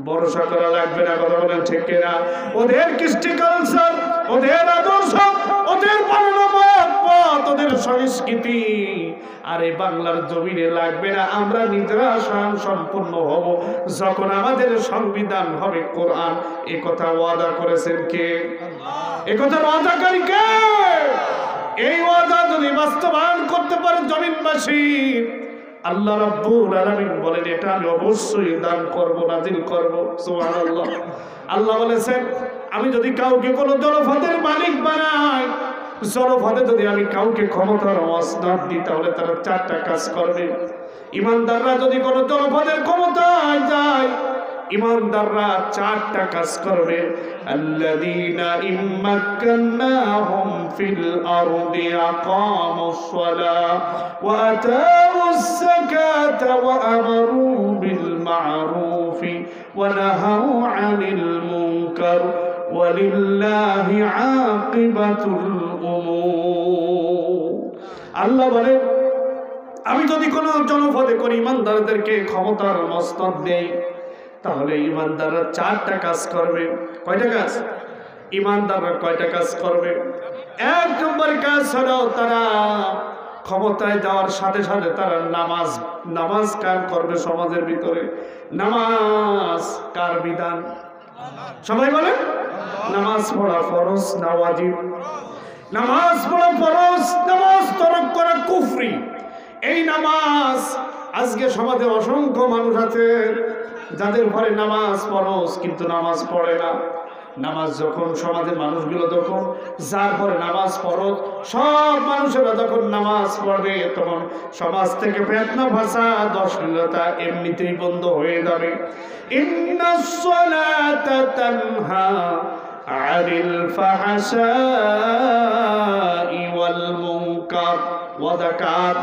ভরসা করা লাগবে না। কথা বলেন ঠিক কিনা? ওদের কৃষ্টি কালচার, ওদের আদর্শ, ওদের পালনমত পথ, ওদের সংস্কৃতি আর এই বাংলার জমিনে লাগবে না। আমরা নিজেরা স্বয়ং সম্পূর্ণ হব যখন আমাদের সংবিধান হবে কোরআন। এ কথা ওয়াদা করেছেন কে? এ কথার ওয়াদাকারী কে? এই ওয়াদা যদি বাস্তবায়ন করতে পারে জমিনবাসী, আল্লাহ রাব্বুল আলামিন বলেন এটা আমি অবশ্যই দান করব, নাজিল করব। সুবহানাল্লাহ। আল্লাহ বলেছেন আমি যদি কাউকে কোনো জনপদের মালিক বানাই, জনপদে যদি আমি কাউকে ক্ষমতার ওয়াসনাত দিই, তাহলে তারা 4টা কাজ করবে। ইমানদাররা যদি কোনো জনপদের ক্ষমতায় যায়, ইমানদাররা 4টা কাজ করবে। আল্লাযীনা ইম্মাক্কান্নাহুম ফিল আরদি আকামুস সালাহ ওয়া আতাউস যাকাতা ওয়া আমারু বিল মা'রুফি ওয়া নাহাউ আনিল মুনকার ওয়ালিল্লাহি আকিবাতুল উমুর। আল্লাহ বলে আমি যদি কোনো জনপদে কোন ইমানদারদেরকে ক্ষমতার মসনদ দেই, তাহলে ইমানদাররা 4টা কাজ করবে। কয়টা কাজ? ইমানদাররা কয়টা কাজ করবে? 1 নম্বর কাজ হলো তারা ক্ষমতায় যাওয়ার সাথে সাথে তারা নামাজ কায়েম করবে সমাজের ভিতরে। নামাজ কার বিধান? সবাই বলে নামাজ পড়া ফরজ না ওয়াজিব? নামাজ পড়া ফরজ, নামাজ তরক করা কুফরি। এই নামাজ আজকে সমাজে অসংখ্য মানুষ আছে যাদের ঘরে নামাজ ফরজ কিন্তু নামাজ পড়ে না। নামাজ যখন সমাজের মানুষগুলো যখন যার ঘরে নামাজ ফরজ, সব মানুষেরা যখন নামাজ পড়বে, তখন সমাজ থেকে ফিতনা ফাসাদ অশ্লীলতা এমনিতেই বন্ধ হয়ে যাবে। ইন্নাস সালাতা তানহা আনিল ফাহশাই ওয়াল মুনকার ওয়া যাকাত।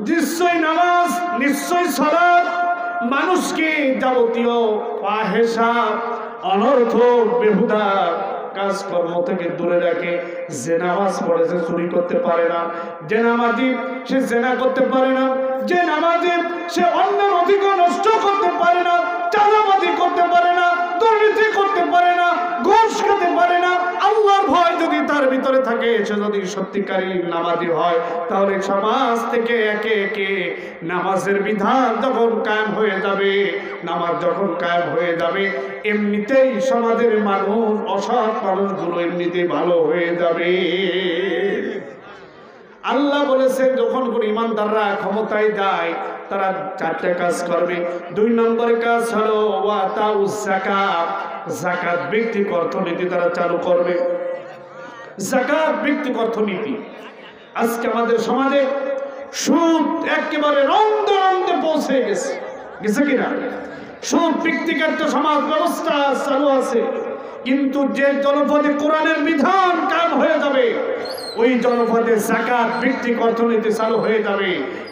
নিশ্চয় নামাজ, নিশ্চয় সালাত মানুষকে যাবতীয় ফাহেসা, অনর্থক, বেহুদা কাজকর্ম থেকে দূরে রাখে। যে নামাজ পড়ে সে চুরি করতে পারে না, যে নামাজি সে জেনা করতে পারে না, যে নামাজি সে অন্যের অধিকার নষ্ট করতে পারে না, চাঁদাবাজি করতে পারে না, দুর্নীতি করতে পারে না, ঘুষ খেতে পারে না। আল্লাহর ভয় যদি তার ভিতরে থাকে, সে যদি সত্যিকারী নামাজি হয়, তাহলে সমাজ থেকে একে একে নামাজের বিধান যখন কায়েম হয়ে যাবে, নামাজ যখন কায়েম হয়ে যাবে, এমনিতেই সমাজের মানুষ, অসৎ মানুষগুলো এমনিতেই ভালো হয়ে যাবে। আল্লাহ বলেছেন যখন কোন ইমানদাররা ক্ষমতায় যায়, তারা 4টা কাজ করবে। 2 নম্বরের কাজ হলো ওয়াতাউস যাকাত, যাকাত ভিত্তিক অর্থনীতি তারা চালু করবে। যাকাত ভিত্তিক অর্থনীতি। আজকে আমাদের সমাজে সুদ একেবারে রন্ধে রন্ধে পৌঁছে গেছে, গেছে কিনা? সুদ ভিত্তিক একটা সমাজ ব্যবস্থা চালু আছে, কিন্তু যে জনপদে কোরআনের বিধান কায়েম হয়ে যাবে, ওই জনপদে যাকাত ভিত্তিক অর্থনীতি চালু হয়ে যাবে।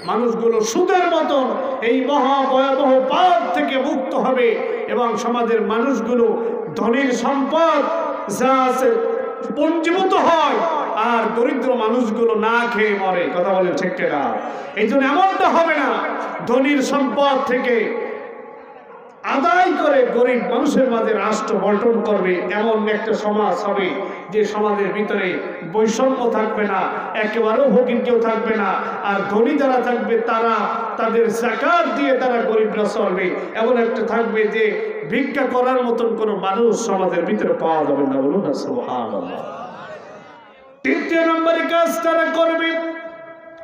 মানুষগুলো সুদের মতন এই মহা ভয়াবহ পাপ থেকে মুক্ত হবে এবং সমাজের মানুষগুলো ধনীর সম্পদ যা আছে পঞ্জীভূত হয়, আর দরিদ্র মানুষগুলো না খেয়ে মরে। কথা বলে ঠিক কিনা? এই জন্য এমনটা হবে না, ধনীর সম্পদ থেকে আদায় করে গরিব মানুষের মাঝে রাষ্ট্র বন্টন করবে, এমন একটা সমাজ হবে যে সমাজের ভিতরে বৈষম্য থাকবে না, একেবারেও ফকির কেউ থাকবে না, আর ধনী যারা থাকবে তারা তাদের যাকাত দিয়ে তারা গরিবরা চলবে। এমন একটা থাকবে যে ভিক্ষা করার মতন কোনো মানুষ সমাজের ভিতরে পাওয়া যাবে না। বলুন না সুবহানাল্লাহ। 3 নম্বরের কাজ তারা করবে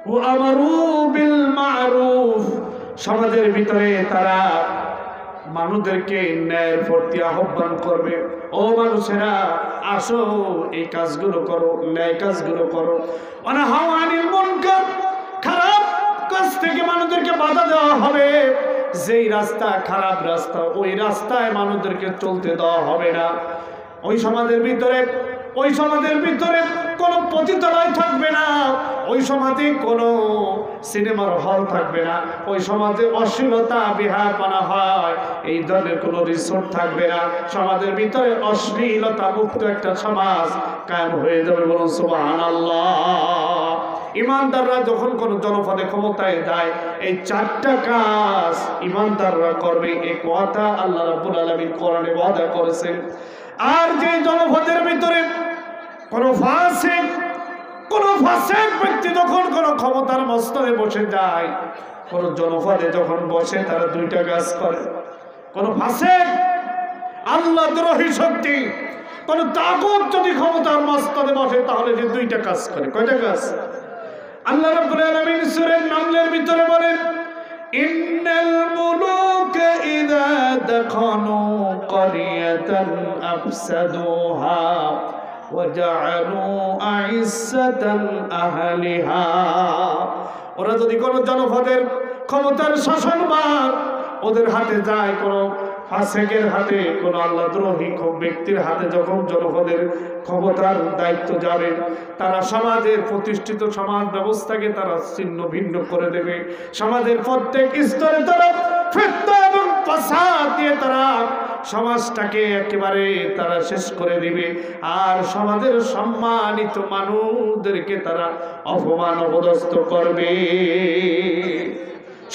ওয়া আমারু বিল মা'রুফ। সমাজের ভিতরে তারা মানুষদেরকে ন্যায়ের প্রতি আহ্বান করবে। ও মানুষেরা, আসো এই কাজগুলো করো, ন্যায় কাজগুলো করো। ওয়ানহাউ আনিল মুনকার, খারাপ কাজ থেকে মানুষদেরকে বাধা দেওয়া হবে। যেই রাস্তা খারাপ রাস্তা, ওই রাস্তায় মানুষদেরকে চলতে দেওয়া হবে না। ওই সমাজের ভিতরে কোনো পতিতালয় থাকবে না, ওই সমাজে কোনো সিনেমার হল থাকবে না, ওই সমাজে অশ্লীলতা বিহারপানা হয় এই ধরনের কোনো রিসোর্ট থাকবে না। সমাজের ভিতরে অশ্লীলতা মুক্ত একটা সমাজ কায়েম হয়ে যাবে। বলুন সুবহানাল্লাহ। ইমানদাররা যখন কোন জনপদে ক্ষমতায় যায়, এই 4টা কাজ ইমানদাররা করবে, এই কথা আল্লাহ রাব্বুল আলামিন কোরআনে ওয়াদা করেছেন। আর যে জনপদের ভিতরে কোন ফাসিক ব্যক্তি যখন কোন ক্ষমতার মস্তরে বসে যায়, কোন জনপদে যখন বসে, তারা 2টা কাজ করে। কোন ফাসিক, আল্লাহ দ্রোহী শক্তি, কোন তাগুত যদি ক্ষমতার মস্তরে বসে, তাহলে যে 2টা কাজ করে। কয়টা কাজ? আল্লাহ রাব্বুল আলামিন সূরা নামলের ভিতরে বলেন, ইন্নাল মুলুকা ইযা দাখানু ক্বরিয়াতান আফসাদুহা ওয়া জাআলু আইজ্জাতাল আহলিহা। ওরা যদি কোনো জনপদের ক্ষমতার শাসনভার ওদের হাতে যায়, কোনো ফাসিকের হাতে, কোনো আল্লাহদ্রোহী ব্যক্তির হাতে যখন জনপদের ক্ষমতার দায়িত্ব যাবে, তারা সমাজের প্রতিষ্ঠিত সমাজ ব্যবস্থাকে তারা ছিন্ন ভিন্ন করে দেবে। সমাজের প্রত্যেক স্তরে তারা ফিতনা এবং ফাসাদ দিয়ে তারা সমাজটাকে একেবারে তারা শেষ করে দিবে। আর সমাজের সম্মানিত মানুষদেরকে তারা অপমান অপদস্থ করবে।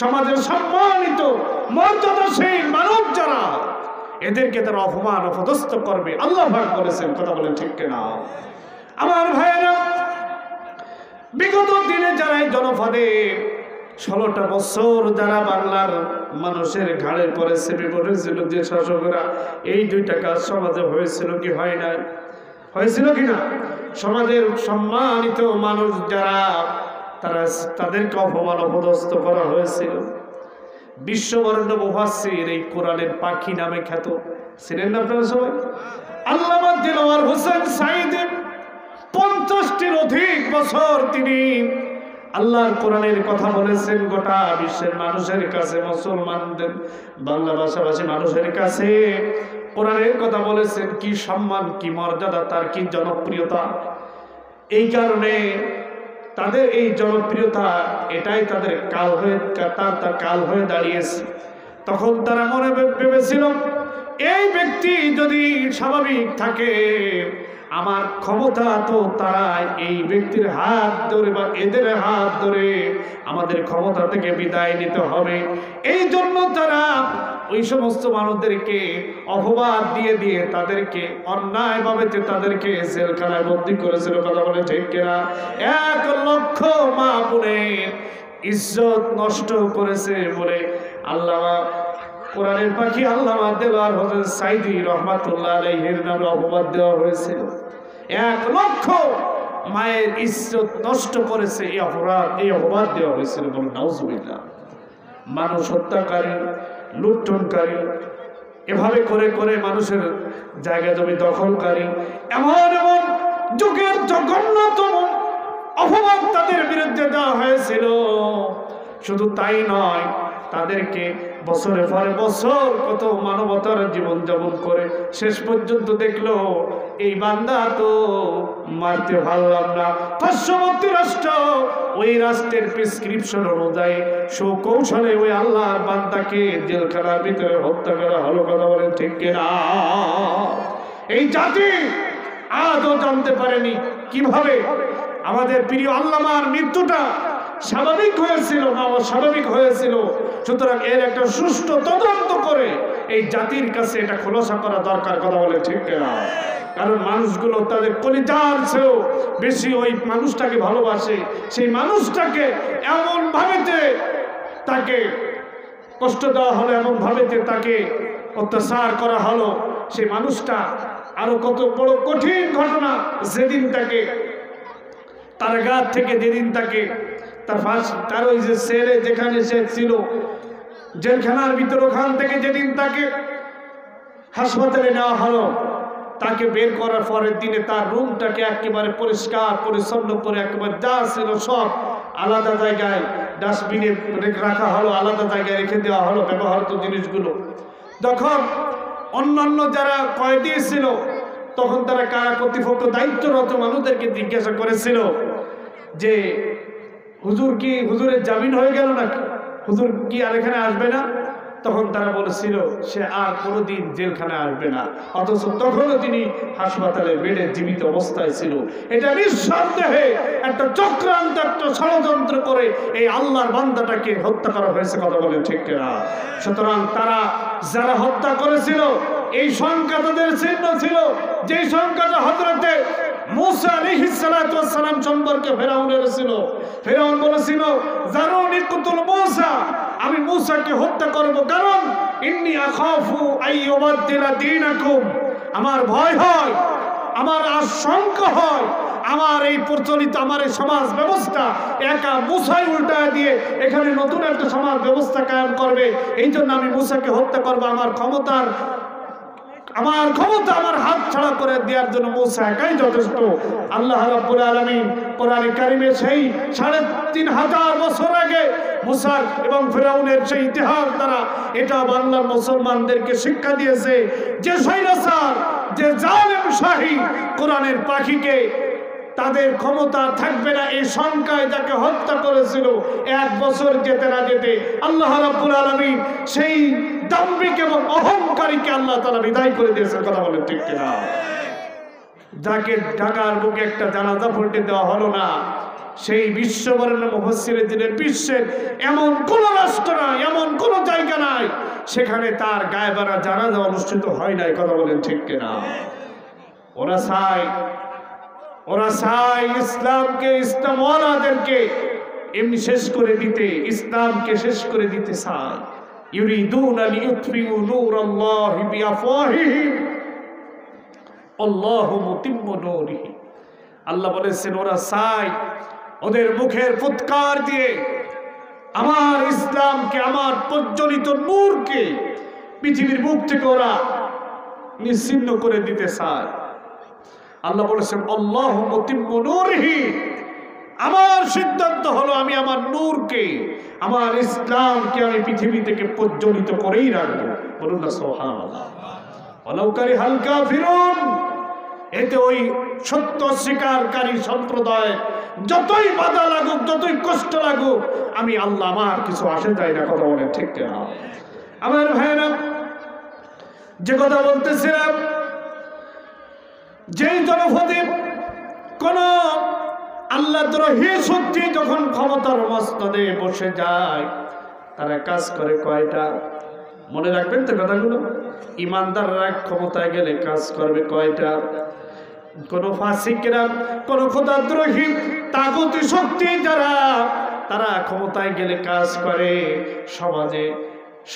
সমাজের সম্মানিত মর্যাদাশীল মানব যারা, এদেরকে তারা অপমান অপদস্থ করবে। আল্লাহ পাক বলেছেন, কথা বলেন ঠিক কিনা? আমার ভাইয়েরা, বিগত দিনে যারা এই জনপদে 16টা বছর যারা বাংলার মানুষের ঘাড়ের পরে চেপে বসেছিল যে শাসকরা, এই 2টা কাজ সমাজে হয়েছিল কি হয় না? হয়েছিল কিনা? সমাজের সম্মানিত মানুষ যারা, তাদেরকে অপমান অপদস্থ করা হয়েছিল। বিশ্ববরেণ্য মুফাসসির, এই কোরআনের পাখি নামে খ্যাত, ছিলেন না আপনারা সবাই? আল্লামা দিলওয়ার হোসেন সাঈদী 50টির অধিক বছর তিনি আল্লাহর কোরআনের কথা বলেছেন। গোটা বিশ্বের মানুষের কাছে, মুসলমানদের, বাংলা ভাষাভাষী মানুষের কাছে কোরআনের কথা বলেছেন। কি সম্মান, কি মর্যাদা, তার কি জনপ্রিয়তা! এই কারণে তাদের এই জনপ্রিয়তা, এটাই তাদের কাল হয়ে দাঁড়িয়েছে। তখন তারা মনে ভেবেছিল, এই ব্যক্তি যদি স্বাভাবিক থাকে, আমার ক্ষমতা তো তারা এই ব্যক্তির হাত ধরে বা এদের হাত ধরে আমাদের ক্ষমতা থেকে বিদায় নিতে হবে। এই জন্য তারা ওই সমস্ত মানুষদেরকে অপবাদ দিয়ে তাদেরকে অন্যায়ভাবে তাদেরকে জেলখানায় বন্দী করেছিল। কথা বলে ঠিক কিনা? 1 লক্ষ মা বোনের ইজ্জত নষ্ট করেছে বলে আল্লামা কোরআনের পাখি আল্লামা দেওয়ার হোসেন সাঈদী রহমাতুল্লাহ আলাইহির নামে অপবাদ দেওয়া হয়েছিল। 1 লক্ষ মায়ের ইজ্জত নষ্ট করেছে, এই অপবাদ দেওয়া হয়েছিল। নাউজুবিল্লাহ। মানুষ হত্যাকারী, লুণ্ঠনকারী, এভাবে করে করে মানুষের জায়গা জমি দখলকারী, এমন যুগের জঘন্যতম অপবাদ তাদের বিরুদ্ধে দেওয়া হয়েছিল। শুধু তাই নয়, তাদেরকে বছরের পরে বছর কত মানবতার জীবনযাপন করে শেষ পর্যন্ত দেখলো এই বান্দা তো মারতে পারলাম না। পার্শ্ববর্তী রাষ্ট্র, ওই রাষ্ট্রের প্রেসক্রিপশন অনুযায়ী সুকৌশলে ওই আল্লাহর বান্দাকে জেলখানার ভিতরে হত্যা করা হলো। কথা বলেন ঠিক কিনা? এই জাতি আজও জানতে পারেনি কিভাবে আমাদের প্রিয় আল্লামার মৃত্যুটা স্বাভাবিক হয়েছিল না অস্বাভাবিক হয়েছিল। সুতরাং এর একটা সুষ্ঠু তদন্ত করে এই জাতির কাছে এটা খোলাসা করা দরকার। কথা বলে ঠিক না? কারণ মানুষগুলো তাদের কলিজার চেয়েও বেশি ওই মানুষটাকে ভালোবাসে। সেই মানুষটাকে এমন ভাবেতে তাকে কষ্ট দেওয়া হলো, এমন ভাবেতে তাকে অত্যাচার করা হলো। সেই মানুষটা আরো কত বড় কঠিন ঘটনা, যেদিন তাকে কারাগার থেকে যেদিন তাকে তার ওই যে সেলে যেখানে সে ছিল, জেলখানার ভিতর ওখান থেকে যেদিন তাকে হাসপাতালে নেওয়া হলো, তাকে বের করার পরের দিনে তার রুমটাকে একেবারে পরিষ্কার পরিচ্ছন্ন করে একেবারে যা ছিল সব আলাদা জায়গায় ডাস্টবিনে রাখা হলো, আলাদা জায়গায় রেখে দেওয়া হলো ব্যবহৃত জিনিসগুলো। তখন অন্যান্য যারা কয়েদি ছিল তখন তারা কারা কর্তৃপক্ষ দায়িত্বরত মানুষদেরকে জিজ্ঞাসা করেছিল যে হুজুর কি, হুজুরের জামিন হয়ে গেল নাকি, হুজুর কি আর এখানে আসবে না? তখন তারা বলেছিল সে আর কোনোদিন জেলখানায় আসবে না, অথচ তখনও তিনি হাসপাতালে বেডে জীবিত অবস্থায় ছিল। এটা নিঃসন্দেহে একটা চক্রান্ত, একটা ষড়যন্ত্র করে এই আল্লাহর বান্দাটাকে হত্যা করা হয়েছে, কথা বলে ঠিক কিনা? সুতরাং তারা যারা হত্যা করেছিল এই সংখ্যা তাদের চিহ্ন ছিল, যে সংখ্যাটা হযরতে মূসা আলাইহিস সালাতু ওয়াস সালাম সম্পর্কে ফেরাউনের ছিল। ফেরাউন বলেছিল জারুনি কুতুল মূসা, আমি মূসাকে হত্যা করব, কারণ ইন্নী আখাফু আইয়ুবাদদিলা দীনাকুম, আমার ভয় হয়, আমার আশঙ্কা হয় আমার এই প্রচলিত আমার এই সমাজ ব্যবস্থা একা মূসাই উল্টায় দিয়ে এখানে নতুন একটা সমাজ ব্যবস্থা কায়েম করবে, এই জন্য আমি মূসাকে হত্যা করব। আমার ক্ষমতা আমার হাত ছাড়া করে দেওয়ার জন্য মূসা একাই যথেষ্ট। আল্লাহ রাব্বুল আলামিন কোরআনে কারিমে সেই ৩৫০০ বছর আগে মূসা এবং ফিরআউনের সেই ইতিহাস দ্বারা এটা বাংলার মুসলমানদেরকে শিক্ষা দিয়েছে যে স্বৈরাচার, যে জালেম শাহী কোরআনের পাখিকে তাদের ক্ষমতা থাকবে না এই সংখ্যায় যাকে হত্যা করেছিল, ১ বছর যেতে না যেতে আল্লাহ রাব্বুল আলামিন সেই দাম্ভিক এবং অহংকারীকে আল্লাহ তাআলা বিদায় করে দিয়েছেন, কথা বলেন ঠিক কিনা? যাকে ঢাকার বুকে একটা জানাজা পড়তে দেওয়া হলো না, সেই বিশ্ববরেণ্য মুফাসসিরে দিনের বিশ্বের এমন কোন রাষ্ট্র নাই, এমন কোন জায়গা নাই সেখানে তার গায়েবানা জানাজা অনুষ্ঠিত হয় নাই, কথা বলেন ঠিক কিনা? ওরা চায় ইসলামকে, ইসলামওয়ালাদেরকে এমনি শেষ করে দিতে, ইসলামকে শেষ করে দিতে চায়। ইউরিদুনা লিইউতফিউ নূরাল্লাহি বিআফওয়াহিহিম আল্লাহু মুতিম্মু নূরিহি। আল্লাহ বলেছেন ওরা চায় ওদের মুখের ফুৎকার দিয়ে আমার ইসলামকে, আমার প্রজ্বলিত নূরকে পৃথিবীর মুখ থেকে ওরা নিশ্চিহ্ন করে দিতে চায়। আল্লাহ বলেছেন আল্লাহু মুতিম্মু নূরিহি, আমার সিদ্ধান্ত হলো আমি আমার নূরকে, আমার ইসলামকে আমি পৃথিবী থেকে প্রজ্বলিত করেই রাখবো। বলুন না সুবহানাল্লাহ। ওয়ালাউ কারিহাল কাফিরুন, এতে ওই সত্য স্বীকারকারী সম্প্রদায় যতই বাধা লাগুক, যতই কষ্ট লাগুক, আমি আল্লাহ আমার কিছু আসে যায় না, কথা বলেন ঠিক কিনা? আমার ভাইরা, যে কথা বলতেছিলাম, যেই জনপদে কোন আল্লাহদ্রোহী শক্তি যখন ক্ষমতার মস্তদে বসে যায় তারা কাজ করে কয়টা? মনে রাখবেন তো কথাগুলো। ইমানদাররা ক্ষমতায় গেলে কাজ করবে কয়টা? কোন ফাসিকরা, কোন খোদাদ্রোহী তাগুতি শক্তি যারা, তারা ক্ষমতায় গেলে কাজ করে সমাজে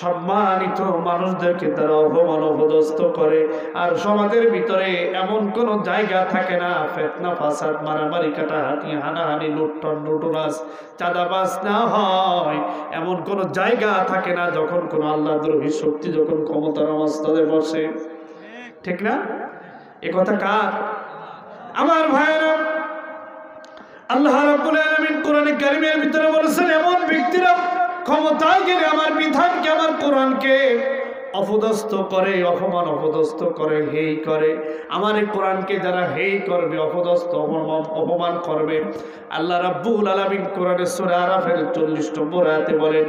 সম্মানিত মানুষদেরকে তারা অপমান অপদস্থ করে। আর সমাজের ভিতরে এমন কোন জায়গা থাকে না ফিতনা ফাসাদ, মারামারি কাটাহাতি, হানাহানি, লুটতরাজ, লুটরাজ, চাঁদাবাজ না হয়, এমন কোন জায়গা থাকে না যখন কোন আল্লাহদ্রোহী শক্তি যখন ক্ষমতার মস্তদে বসে। ঠিক না? এ কথা কার? আমার ভাইয়েরা, আল্লাহ রাব্বুল আলামিন কোরআনে কারীমের ভিতরে বলেছেন এমন ব্যক্তিরা ক্ষমতায় গেলে আমার বিধানকে, আমার কোরআনকে অপদস্থ করে, অপমান অপদস্থ করে, হেই করে। আমার এই কোরআনকে যারা হেই করবে, অপদস্থ অপমান করবে, আল্লাহ রাব্বুল আলামিন কোরআনের সূরা আরাফের 40 নম্বর আয়াতে বলেন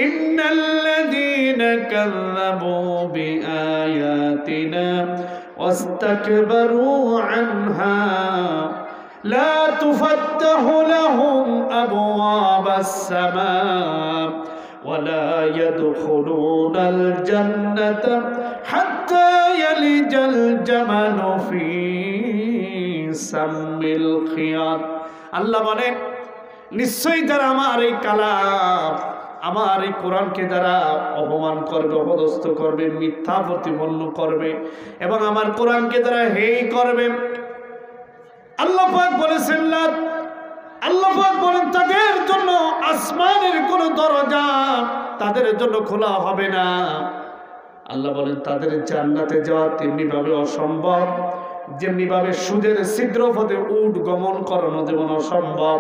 ইন্নাল্লাযীনা কাযযাবু বিআয়াতিনা ওয়াস্তাকবারু আনহা لا تفتح لهم أبواب السماء ولا يدخلون الجنة حتى يلج الجمل في سم الخياط। আল্লাহ বলেন নিশ্চয়ই যারা আমার এই কালাম, আমার এই কোরআনকে যারা অপমান করবে, অপদস্থ করবে, মিথ্যা প্রতিপন্ন করবে এবং আমার কোরআনকে যারা হেয় করবে, আল্লাহ পাক বলেছেন আল্লাহ পাক বলেন তাদের জন্য আসমানের কোন দরজা তাদের জন্য খোলা হবে না। আল্লাহ বলেন তাদের জান্নাতে যাওয়া তেমনি ভাবে অসম্ভব যেমনি ভাবে সুদের ছিদ্র পথে উট গমন করানো যেমন অসম্ভব।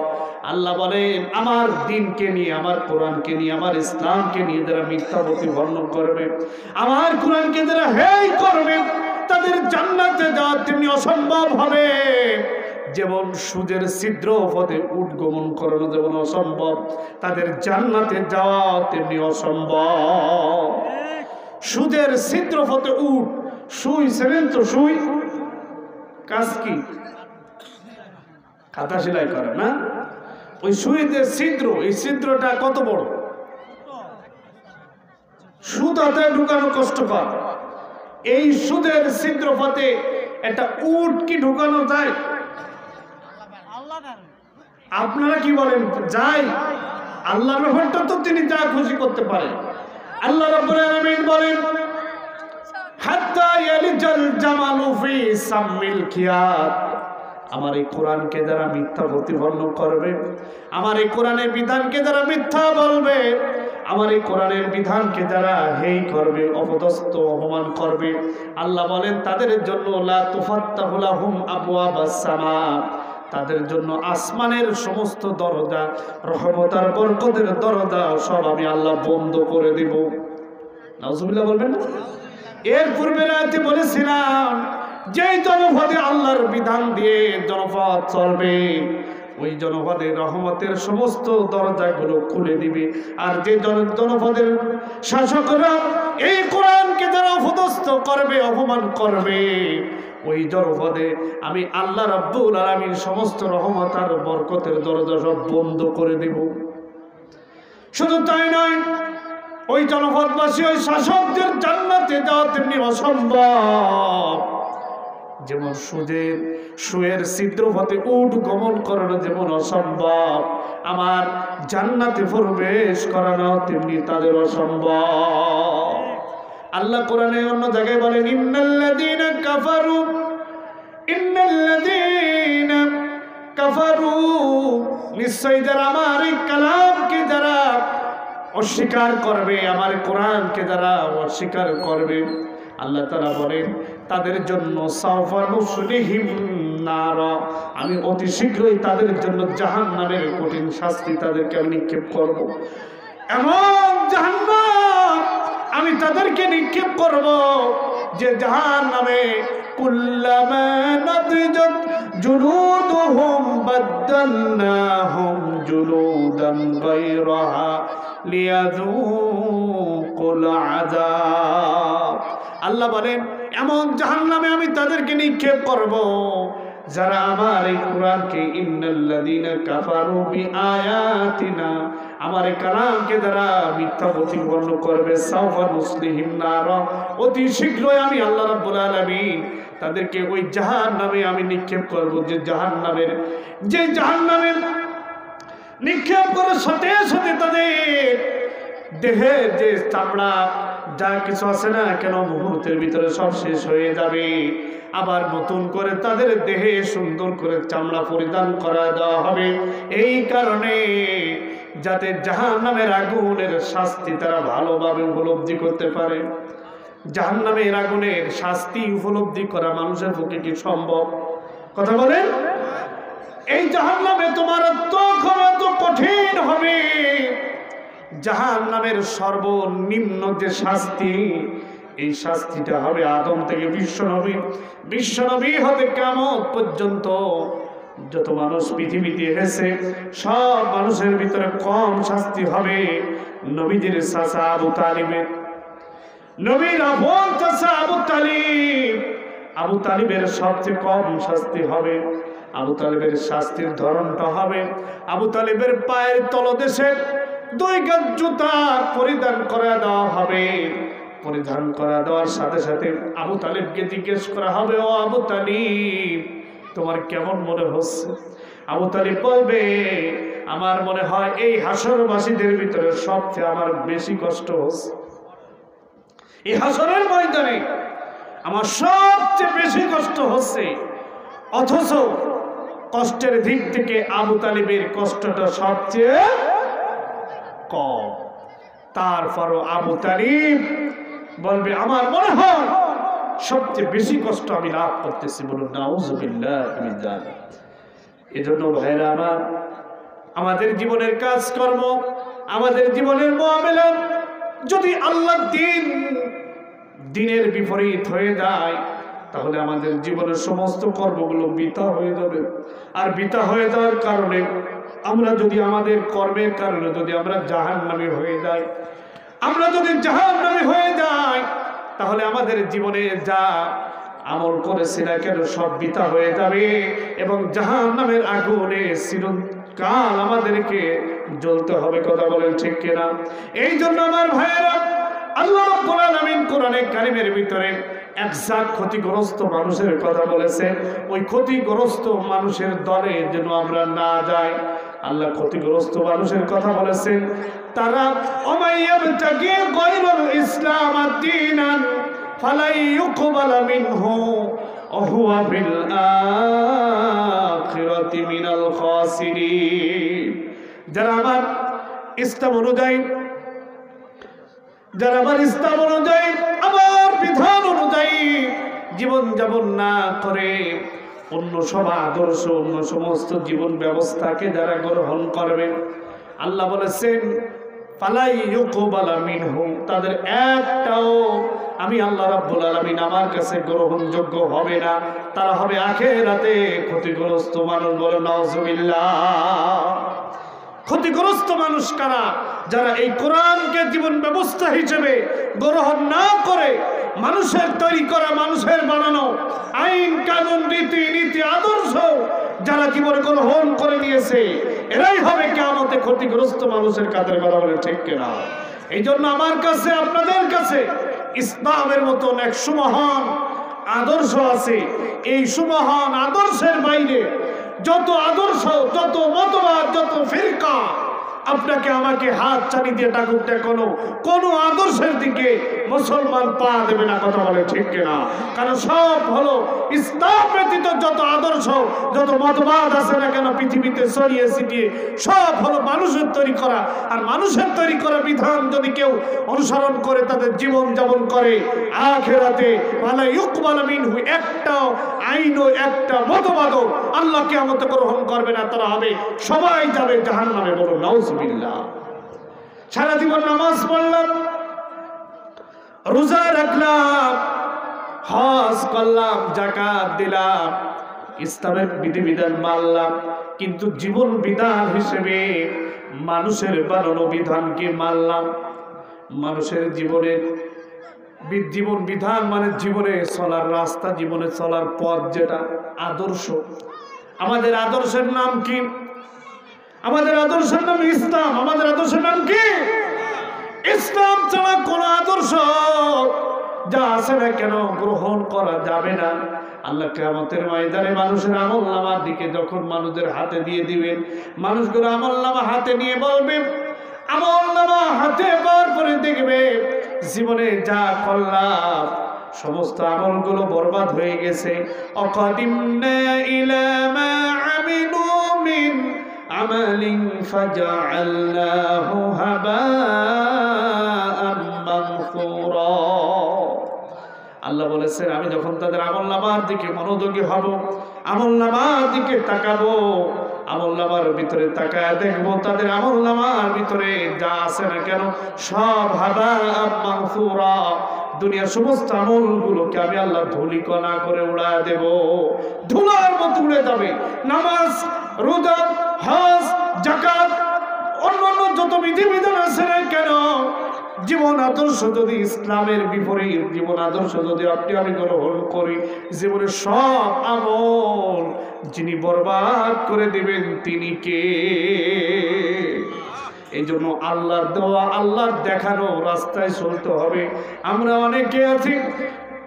আল্লাহ বলেন আমার দ্বীনকে নিয়ে, আমার কোরআনকে নিয়ে, আমার ইসলামকে নিয়ে যারা মিথ্যা প্রতিপন্ন করবে, আমার কোরআনকে যারা হেয় করবে, তাদের জান্নাতে যাওয়া তেমনি অসম্ভব হবে যেমন সুদের ছিদ্র পথে উট গমন করানো যেমন অসম্ভব, তাদের জান্নাতে যাওয়া তেমনি অসম্ভব। সুদের ছিদ্র পথে উট, সুই ছিলেন তো, সুই কাজ কি? কাঁথা সেলাই করে না? ওই সুইদের ছিদ্র, এই ছিদ্রটা কত বড়? সুদ হাতে ঢুকানো কষ্টকর। এই সুদের ছিদ্র পথে একটা উট কি ঢুকানো যায়? আপনারা কি বলেন, যাই? আল্লাহর রহমতটা তো তিনি যা খুশি করতে পারেন। আল্লাহ রাব্বুল আলামিন বলেন হাত্তা ইয়ালিজাল জামালু ফি সামিল খিয়াত, আমার এই কোরআনকে যারা মিথ্যা প্রতিপন্ন করবে, আমার এই কোরআনের বিধানকে যারা মিথ্যা বলবে, আমার এই কোরআনের বিধানকে যারা হেয় করবে, অপদস্থ অপমান করবে, আল্লাহ বলেন তাদের জন্য লা তুফাত্তাহু লাহুম আবওয়াবাস সামা, তাদের জন্য আসমানের সমস্ত দরজা, রহমত আর বরকতের দরজা সব আমি আল্লাহ বন্ধ করে দিব। নাউজুবিল্লাহ বলবেন। এর পূর্বে রাতে বলেছিলাম যে জনপদে আল্লাহর বিধান দিয়ে জনপদ চলবে, ওই জনপদের রহমতের সমস্ত দরজাগুলো খুলে দিবে। আর যে জনপদের শাসকরা এই কোরআনকে যারা অপদস্থ করবে, অপমান করবে, ওই জনপদে আমি আল্লাহ রাব্বুল আলামিন সমস্ত রহমত আর বরকতের দরজা সব বন্ধ করে দেব। শুধু তাই নয়, ওই জনপদবাসী, ওই শাসকদের জান্নাতে যাওয়া তেমনি অসম্ভব যেমন সুয়ের ছিদ্র পথে উট গমন করানো যেমন অসম্ভব, আমার জান্নাতে প্রবেশ করানো তেমনি তাদের অসম্ভব। আল্লাহ কোরআনে অন্য জায়গায় বলেন ইন্নাল্লাযীনা কাফারু, নিশ্চয়ই যারা আমার এই কালামকে যারা অস্বীকার করবে, আমার কোরআনকে যারা অস্বীকার করবে, আল্লাহ তাআলা বলেন তাদের জন্য সাওফা নুসলিহিম নার, আমি অতি শীঘ্রই তাদের জন্য জাহান্নামের কঠিন শাস্তি তাদেরকে আমি নিক্ষেপ করব। এমন জাহান্নাম আমি তাদেরকে নিক্ষেপ করব যে জাহান্নামে কুল্লামা নাদিজাত জুলুদুহুম বাদদালনাহুম জুলুদান গায়রাহা লিয়াযুকুল আযাব। আল্লাহ বলেন এমন জাহান্নামে আমি তাদেরকে নিক্ষেপ করব যারা আমার এই কোরআনকে, ইন্নাল্লাযীনা কাফারু বিআয়াতিনা, আমার এই কালামকে যারা মিথ্যা প্রতিপন্ন করবে, সাওফা নুসলিহিম নার, অতি শীঘ্রই আমি আল্লাহ রাব্বুল আলামিন তাদেরকে ওই জাহান্নামে আমি নিক্ষেপ করব, যে জাহান্নামে নিক্ষেপ করার সাথে সাথে তাদের দেহের যে চামড়া যা কিছু আছে না কেন মুহূর্তের ভিতরে সব শেষ হয়ে যাবে। আবার নতুন করে তাদের দেহে সুন্দর করে চামড়া পরিধান করা দেওয়া হবে, এই কারণে যাতে জাহান্নামের আগুনের শাস্তি তারা ভালোভাবে উপলব্ধি করতে পারে। জাহান্নামের আগুনের শাস্তি উপলব্ধি করা মানুষের পক্ষে কি সম্ভব? কথা বলেন। এই জাহান্নামে তোমার এত কঠিন হবে, জাহান্নামের সর্বনিম্ন যে শাস্তি, এই শাস্তিটা হবে আদম থেকে বিশ্বনবী হতে কিয়ামত পর্যন্ত যত মানুষ পৃথিবীতে এসেছে সব মানুষের ভিতরে কম শাস্তি হবে নবীজির চাচা আবু তালিবের। নবীর আপন চাচা আবু তালিবের সবচেয়ে কম শাস্তি হবে। আবু তালিবের শাস্তির ধরনটা হবে, আবু তালিবের পায়ের তলদেশে 2 গজ জুতা পরিধান করা দেওয়া হবে। পরিধান করা দেওয়ার সাথে সাথে আবু তালিবকে জিজ্ঞেস করা হবে, ও আবু তালিব তোমার কেমন মনে হচ্ছে? আবু তালিব বলবে, আমার মনে হয় এই হাসরবাসীদের ভিতরে সবচেয়ে আমার বেশি কষ্ট হচ্ছে, এই হাসরের ময়দানে আমার সবচেয়ে বেশি কষ্ট হচ্ছে। অথচ কষ্টের দিক থেকে আবু তালিবের কষ্টটা সবচেয়ে কম। তারপরও আবু তালিব বলবে আমার মনে হয় সবচেয়ে বেশি কষ্ট আমি লাভ করতেছি। বলুন নাউযুবিল্লাহ মিন যালিক। এজন্য ভাইরা আমার, আমাদের জীবনের কাজকর্ম, আমাদের জীবনের মুআমালা যদি আল্লাহর দিনের বিপরীত হয়ে যায়, তাহলে আমাদের জীবনের সমস্ত কর্মগুলো বৃথা হয়ে যাবে। আর বৃথা হয়ে যাওয়ার কারণে আমরা যদি আমাদের কর্মের কারণে যদি আমরা জাহান্নামী হয়ে যাই, আমরা যদি জাহান্নামী হয়ে যাই, তাহলে আমাদের জীবনে যা আমল করেছি না কেন সব বৃথা হয়ে যাবে এবং জাহান্নামের আগুনে চিরকাল আমাদেরকে জ্বলতে হবে। কথা বলেন ঠিক কিনা? এই জন্য আমার ভাইয়েরা, আল্লাহ রাব্বুল আলামিন কোরআনে কারীমের ভিতরে একজাক ক্ষতিগ্রস্ত মানুষের কথা বলেছেন। ওই ক্ষতিগ্রস্ত মানুষের দলে যেন আমরা না যাই। আল্লাহ ক্ষতিগ্রস্ত মানুষের কথা বলেছেন, তারা ওমাইয়াবতাগি গায়রাল ইসলাম দীনান ফালাই ইউকবালা মিনহু ওয়া হুয়া ফিল আখিরাতি মিনাল খাসিরিন। যারা আমার ইসলাম অনুযায়ী, যারা আমার ইসলাম অনুযায়ী, আমার বিধান অনুযায়ী জীবন যাপন না করে, অন্য সব আদর্শ, অন্য সমস্ত জীবন ব্যবস্থাকে যারা গ্রহণ করবে, আল্লাহ বলেছেন ফালাই ইউকবালা মিনহু, তাদের একটাও আমি আল্লাহ রাব্বুল আলামিন আমার কাছে গ্রহণযোগ্য হবে না। তারা হবে আখিরাতে ক্ষতিগ্রস্ত মানুষ। বলে নাউযুবিল্লাহ। ক্ষতিগ্রস্ত মানুষ কারা? যারা এই কোরআনকে জীবন ব্যবস্থা হিসেবে গ্রহণ না করে মানুষের তৈরি করা, মানুষের বানানো আইন কানুন, রীতি নীতি, আদর্শ যারা জীবনে গ্রহণ করে নিয়েছে, এরাই হবে কিয়ামতে ক্ষতিগ্রস্ত মানুষের কাতারে। কথা বলে ঠিক কিনা? এই জন্য আমার কাছে, আপনাদের কাছে ইসলামের মতন এক সুমহান আদর্শ আছে। এই সুমহান আদর্শের বাইরে যত আদর্শ, যত মতবাদ, যত ফিরকা আপনাকে আমাকে হাত চালি দিয়ে ডাকুক না কেন, কোনো আদর্শের দিকে মুসলমান পা দেবে না। কথা বলে ঠিক কিনা? কারণ সব হলো ইসলাম ব্যতীত যত আদর্শ, যত মতবাদ আছে না কেন পৃথিবীতে ছড়িয়ে ছিটিয়ে, সব হলো মানুষের তৈরি করা। আর মানুষের তৈরি করা বিধান যদি কেউ অনুসরণ করে, তাদের জীবন যাপন করে, আখিরাতে ফালা ইউকবালা মিনহু, একটা আইনও একটা মতবাদও আল্লাহ কিয়ামতে গ্রহণ করবে না। তারা হবে, সবাই যাবে জাহান্নামে। বলুন নাউযুবিল্লাহ। সারা জীবন নামাজ পড়লাম, রোজা রাখলাম, হজ করলাম, যাকাত দিলাম, ইসলামের বিধিবিধান মানলাম, কিন্তু জীবন বিধান হিসেবে মানুষের বানানো বিধানকে মানলাম। মানুষের জীবনের জীবন বিধান মানে জীবনে চলার রাস্তা, জীবনে চলার পথ, যেটা আদর্শ। আমাদের আদর্শের নাম কি? আমাদের আদর্শের নাম ইসলাম। আমাদের আদর্শের নাম কি? ইসলাম ছাড়া কোন আদর্শ যা আছে না কেন গ্রহণ করা যাবে না। আল্লাহ কিয়ামতের ময়দানে মানুষের আমলনামার দিকে যখন মানুষদের হাতে দিয়ে দিবেন, মানুষগুলো আমলনামা হাতে নিয়ে বলবে, আমলনামা হাতে পাওয়ার পরে দেখবে জীবনে যা করলাম সমস্ত আমলগুলো বরবাদ হয়ে গেছে। অকাদিমনা ইলা মা আমিলু মিন আমালিন ফাজআলনাহু হাবাআম মানসুরা। আল্লাহ বলেছেন, আমি যখন তাদের আমলনামার দিকে মনোযোগী হব, আমলনামার দিকে তাকাবো, আমলনামার ভিতরে তাকায় দেখবো তাদের আমলনামার ভিতরে যা আছে না কেন সব হাবাআম মানসুরা, দুনিয়ার সমস্ত আমলগুলোকে আমি আল্লাহ ধুলিকণা করে উড়ায় দেব, ধুলার মতো উড়ে যাবে। নামাজ, রোজা, হজ, যাকাত, অন্যান্য যত বিধিবিধান আছে না কেন, জীবন আদর্শ যদি ইসলামের বিপরীত জীবন আদর্শ যদি আপনি আমি গ্রহণ করি, জীবনের সব আমল যিনি বরবাদ করে দিবেন তিনি কে? এই জন্য আল্লাহর দেওয়া, আল্লাহর দেখানো রাস্তায় চলতে হবে। আমরা অনেকে আছি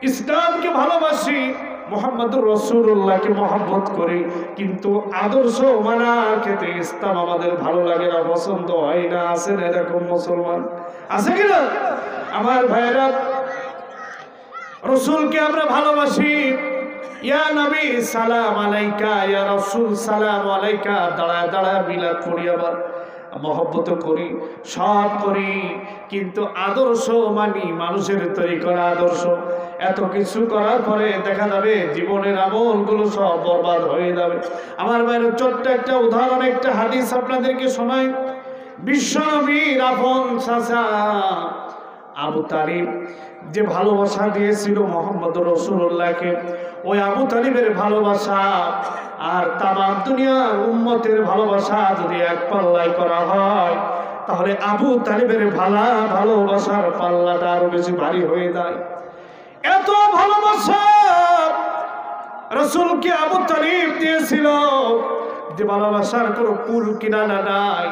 ইসলামকে ভালোবাসি, মুহাম্মদুর রাসূলুল্লাহকে মহব্বত করি, কিন্তু আদর্শ মানার ক্ষেত্রে ইসলাম আমাদের ভালো লাগে না, পছন্দ হয় না। আছে না এরকম মুসলমান? আছে কিনা আমার ভাইরা? রাসূলকে আমরা ভালোবাসি, ইয়া নবী সালাম আলাইকা, ইয়া রাসূল সালাম আলাইকা, দাঁড়া দাঁড়া বিলাত পড়ি, আবার মহব্বত করি, সব করি, কিন্তু আদর্শ মানি মানুষের তৈরি করা আদর্শ। এত কিছু করার পরে দেখা যাবে জীবনের আমলগুলো সব বরবাদ হয়ে যাবে। আমার ভাইয়ের ছোট্ট একটা উদাহরণ, একটা হাদিস আপনাদেরকে শোনাই। বিশ্বনবীর আপন চাচা আবু তালিব যে ভালোবাসা দিয়েছিল মোহাম্মদ রাসূলুল্লাহকে, ওই আবু তালিবের ভালোবাসা আর তামাম দুনিয়ার উম্মতের ভালোবাসা যদি এক পাল্লায় করা হয়, তাহলে আবু তালিবের ভালোবাসার পাল্লাটা আরো বেশি ভারী হয়ে যায়। এত ভালোবাসা রাসূলকে আবু তালিব দিয়েছিল যে ভালোবাসার কোনো কুল কিনারা নাই।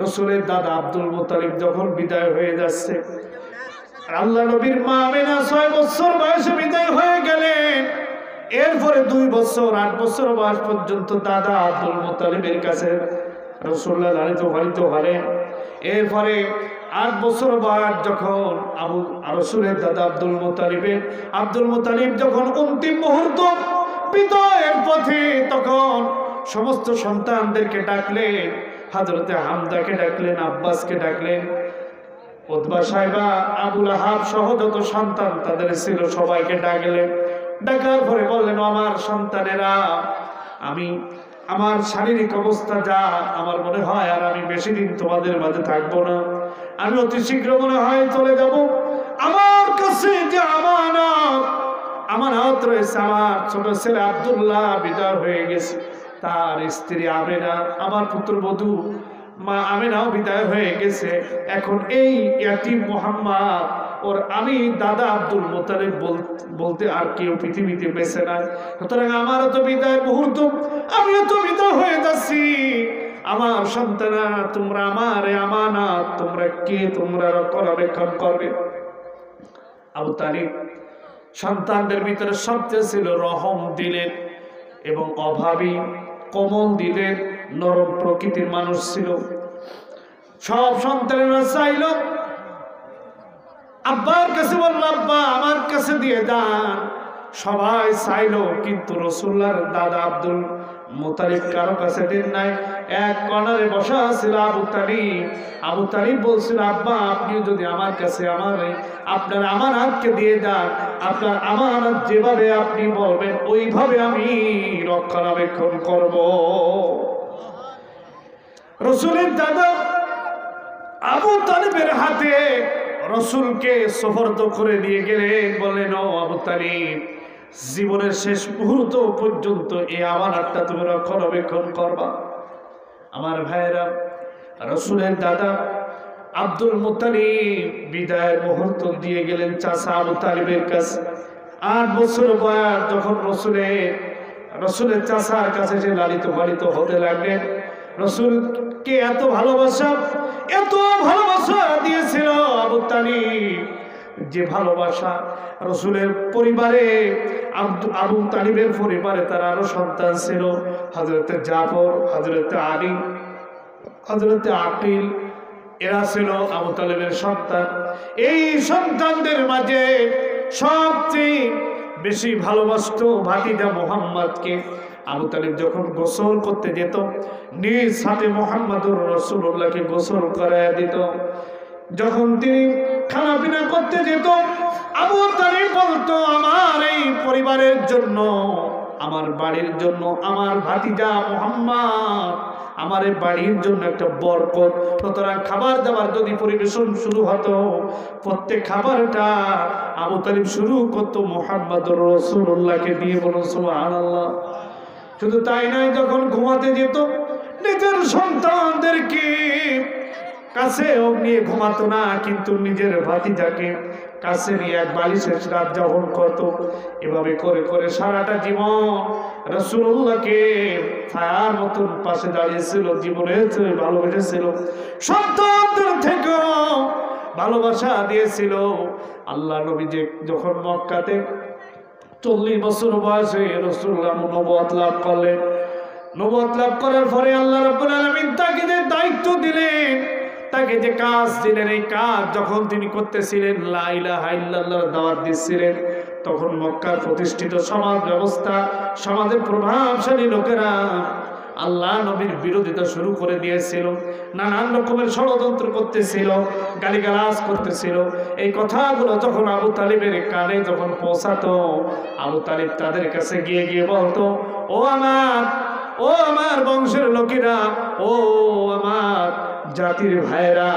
রাসূলের দাদা আব্দুল মুত্তালিব যখন বিদায় হয়ে যাচ্ছে, আল্লাহ নবীর মা আমিনা 6 বছর বয়সে বিদায় হয়ে গেলেন। এরপরে 2 বছর 8 বছর বয়স পর্যন্ত দাদা আব্দুল মুত্তালিবের কাছে রাসূলুল্লাহ লালিত পালিত হলেন। এরপরে 8 বছর বয়স যখন রাসূলের দাদা আব্দুল মুত্তালিব যখন অন্তিম মুহূর্ত বিদায়ের পথে, তখন সমস্ত সন্তানদেরকে ডাকলেন, হযরতে হামজাকে ডাকলেন, আব্বাসকে ডাকলেন, উতবা সাহেবা, আবু লাহাব সহ যত সন্তান তাদের ছিল সবাইকে ডাকলেন। ডাকার পরে বললেন, আমার সন্তানেরা, আমি আমার শারীরিক অবস্থা যা, আমার মনে হয় আর আমি বেশি দিন তোমাদের মাঝে থাকবো না, আমি অতি শীঘ্র মনে হয় চলে যাব। আমার কাছে যে আমানত রয়েছে, আমার ছোট ছেলে আব্দুল্লাহ বিদায় হয়ে গেছে, তার স্ত্রী আমেনা, আমার পুত্রবধূ মা আমেনাও বিদায় হয়ে গেছে। এখন এই ইয়াতীম মুহাম্মদ ওর আমি দাদা আব্দুল মুত্তালিব বলতে আর কেউ পৃথিবীতে বেঁচে নাই। সুতরাং আমারও তো বিদায়ের মুহূর্ত, আমিও তো বিদায় হয়ে যাচ্ছি। আমার সন্তানরা, তোমরা আমার আমানত, তোমরা রক্ষণাবেক্ষণ করবে। আবু তালিব সন্তানদের ভিতরে সবচেয়ে ছিল রহম দিলের এবং অভাবী, কোমল দিলের, নরম প্রকৃতির মানুষ ছিল। সব সন্তানেরা চাইল, আব্বার কাছে বলল, আব্বা আমার কাছে দিয়ে যান। সবাই চাইল, কিন্তু রাসূলুল্লাহর দাদা আব্দুল মুত্তালিব কারো কাছে দেন নাই। এক কর্নারে বসা ছিল আবু তালিব বলছিল, আব্বা আপনিও যদি আমার কাছে আপনার আমানতকে দিয়ে যান, আপনার আমানত যেভাবে আপনি বলবেন ওইভাবে আমি রক্ষণাবেক্ষণ করব। রাসূলের দাদা আবু তালিবের হাতে রাসূলকে সুপর্দ করে দিয়ে গেলেন, বললেন, ও আবু তালিব, জীবনের শেষ মুহূর্ত পর্যন্ত এই আমানতটা তুমি রক্ষণাবেক্ষণ করবা। আমার ভাইয়েরা, রাসূলের দাদা আব্দুল মুত্তালিব বিদায়ের মুহূর্ত দিয়ে গেলেন চাচা আবু তালিবের কাছে। 8 বছর বয়স যখন রাসূলের চাচার কাছে সে লালিত পালিত হতে লাগলেন। রাসূলকে এত ভালোবাসা দিয়েছিল আবু তালিব, যে ভালোবাসা রাসূলের পরিবারে, আবু তালিবের পরিবারে তার আরো সন্তান ছিল, হযরতে জাফর, হযরতে আলী, হযরতে আকিল, এরা ছিল আবু তালিবের সন্তান। এই সন্তানদের মাঝে সবচেয়ে বেশি ভালোবাসতো ভাতিজা মুহাম্মদকে। আবু তালিব যখন গোসল করতে যেত, নিজ হাতে মুহাম্মদুর রাসূলুল্লাহকে গোসল করায় দিত। যখন তিনি খানা পিনা করতে যেত, আবু তালিব বলতো, আমার এই পরিবারের জন্য, আমার বাড়ির জন্য, আমার ভাতিজা মুহাম্মদ, আমার এই বাড়ির জন্য একটা বরকত। সুতরাং খাবার দাবার যদি পরিবেশন শুরু হতো, প্রত্যেক খাবারটা আবু তালিব শুরু করতো মুহাম্মদুর রাসূলুল্লাহকে দিয়ে। বলুন সুবহানাল্লাহ। শুধু তাই নয়, যখন ঘুমাতে যেত, নিজের সন্তানদেরকে কাছে নিয়ে ঘুমাতো না, কিন্তু নিজের ভাতিজাকে কাছে নিয়ে এক বালিশের রাত যাপন করত। এভাবে করে করে সারাটা জীবন রাসূলুল্লাহকে ছায়ার মতন পাশে দাঁড়িয়েছিল, জীবনের ভালোবেসেছিল, সন্তানদের থেকেও ভালোবাসা দিয়েছিল। আল্লাহ নবী যখন মক্কাতে 40 বছর বয়সে রাসূলুল্লাহ নবুয়ত লাভ করলেন। নবুয়ত লাভ করার পরে আল্লাহ রাব্বুল আলামিন তাকে যে দায়িত্ব দিলেন, তাকে যে কাজ দিলেন, এই কাজ যখন তিনি করতেছিলেন, লা ইলাহা ইল্লাল্লাহর দাওয়াত দিচ্ছিলেন, তখন মক্কার প্রতিষ্ঠিত সমাজ ব্যবস্থা, সমাজের প্রভাবশালী লোকেরা আল্লাহ নবীর বিরোধিতা শুরু করে দিয়েছিল, নানান রকমের ষড়যন্ত্র করতেছিল, গালিগালাজ করতেছিল। এই কথাগুলো যখন আবু তালিবের কানে যখন পৌঁছাতো, আবু তালিব তাদের কাছে গিয়ে গিয়ে বলতো, ও আমার বংশের লোকেরা, ও আমার জাতির ভাইরা,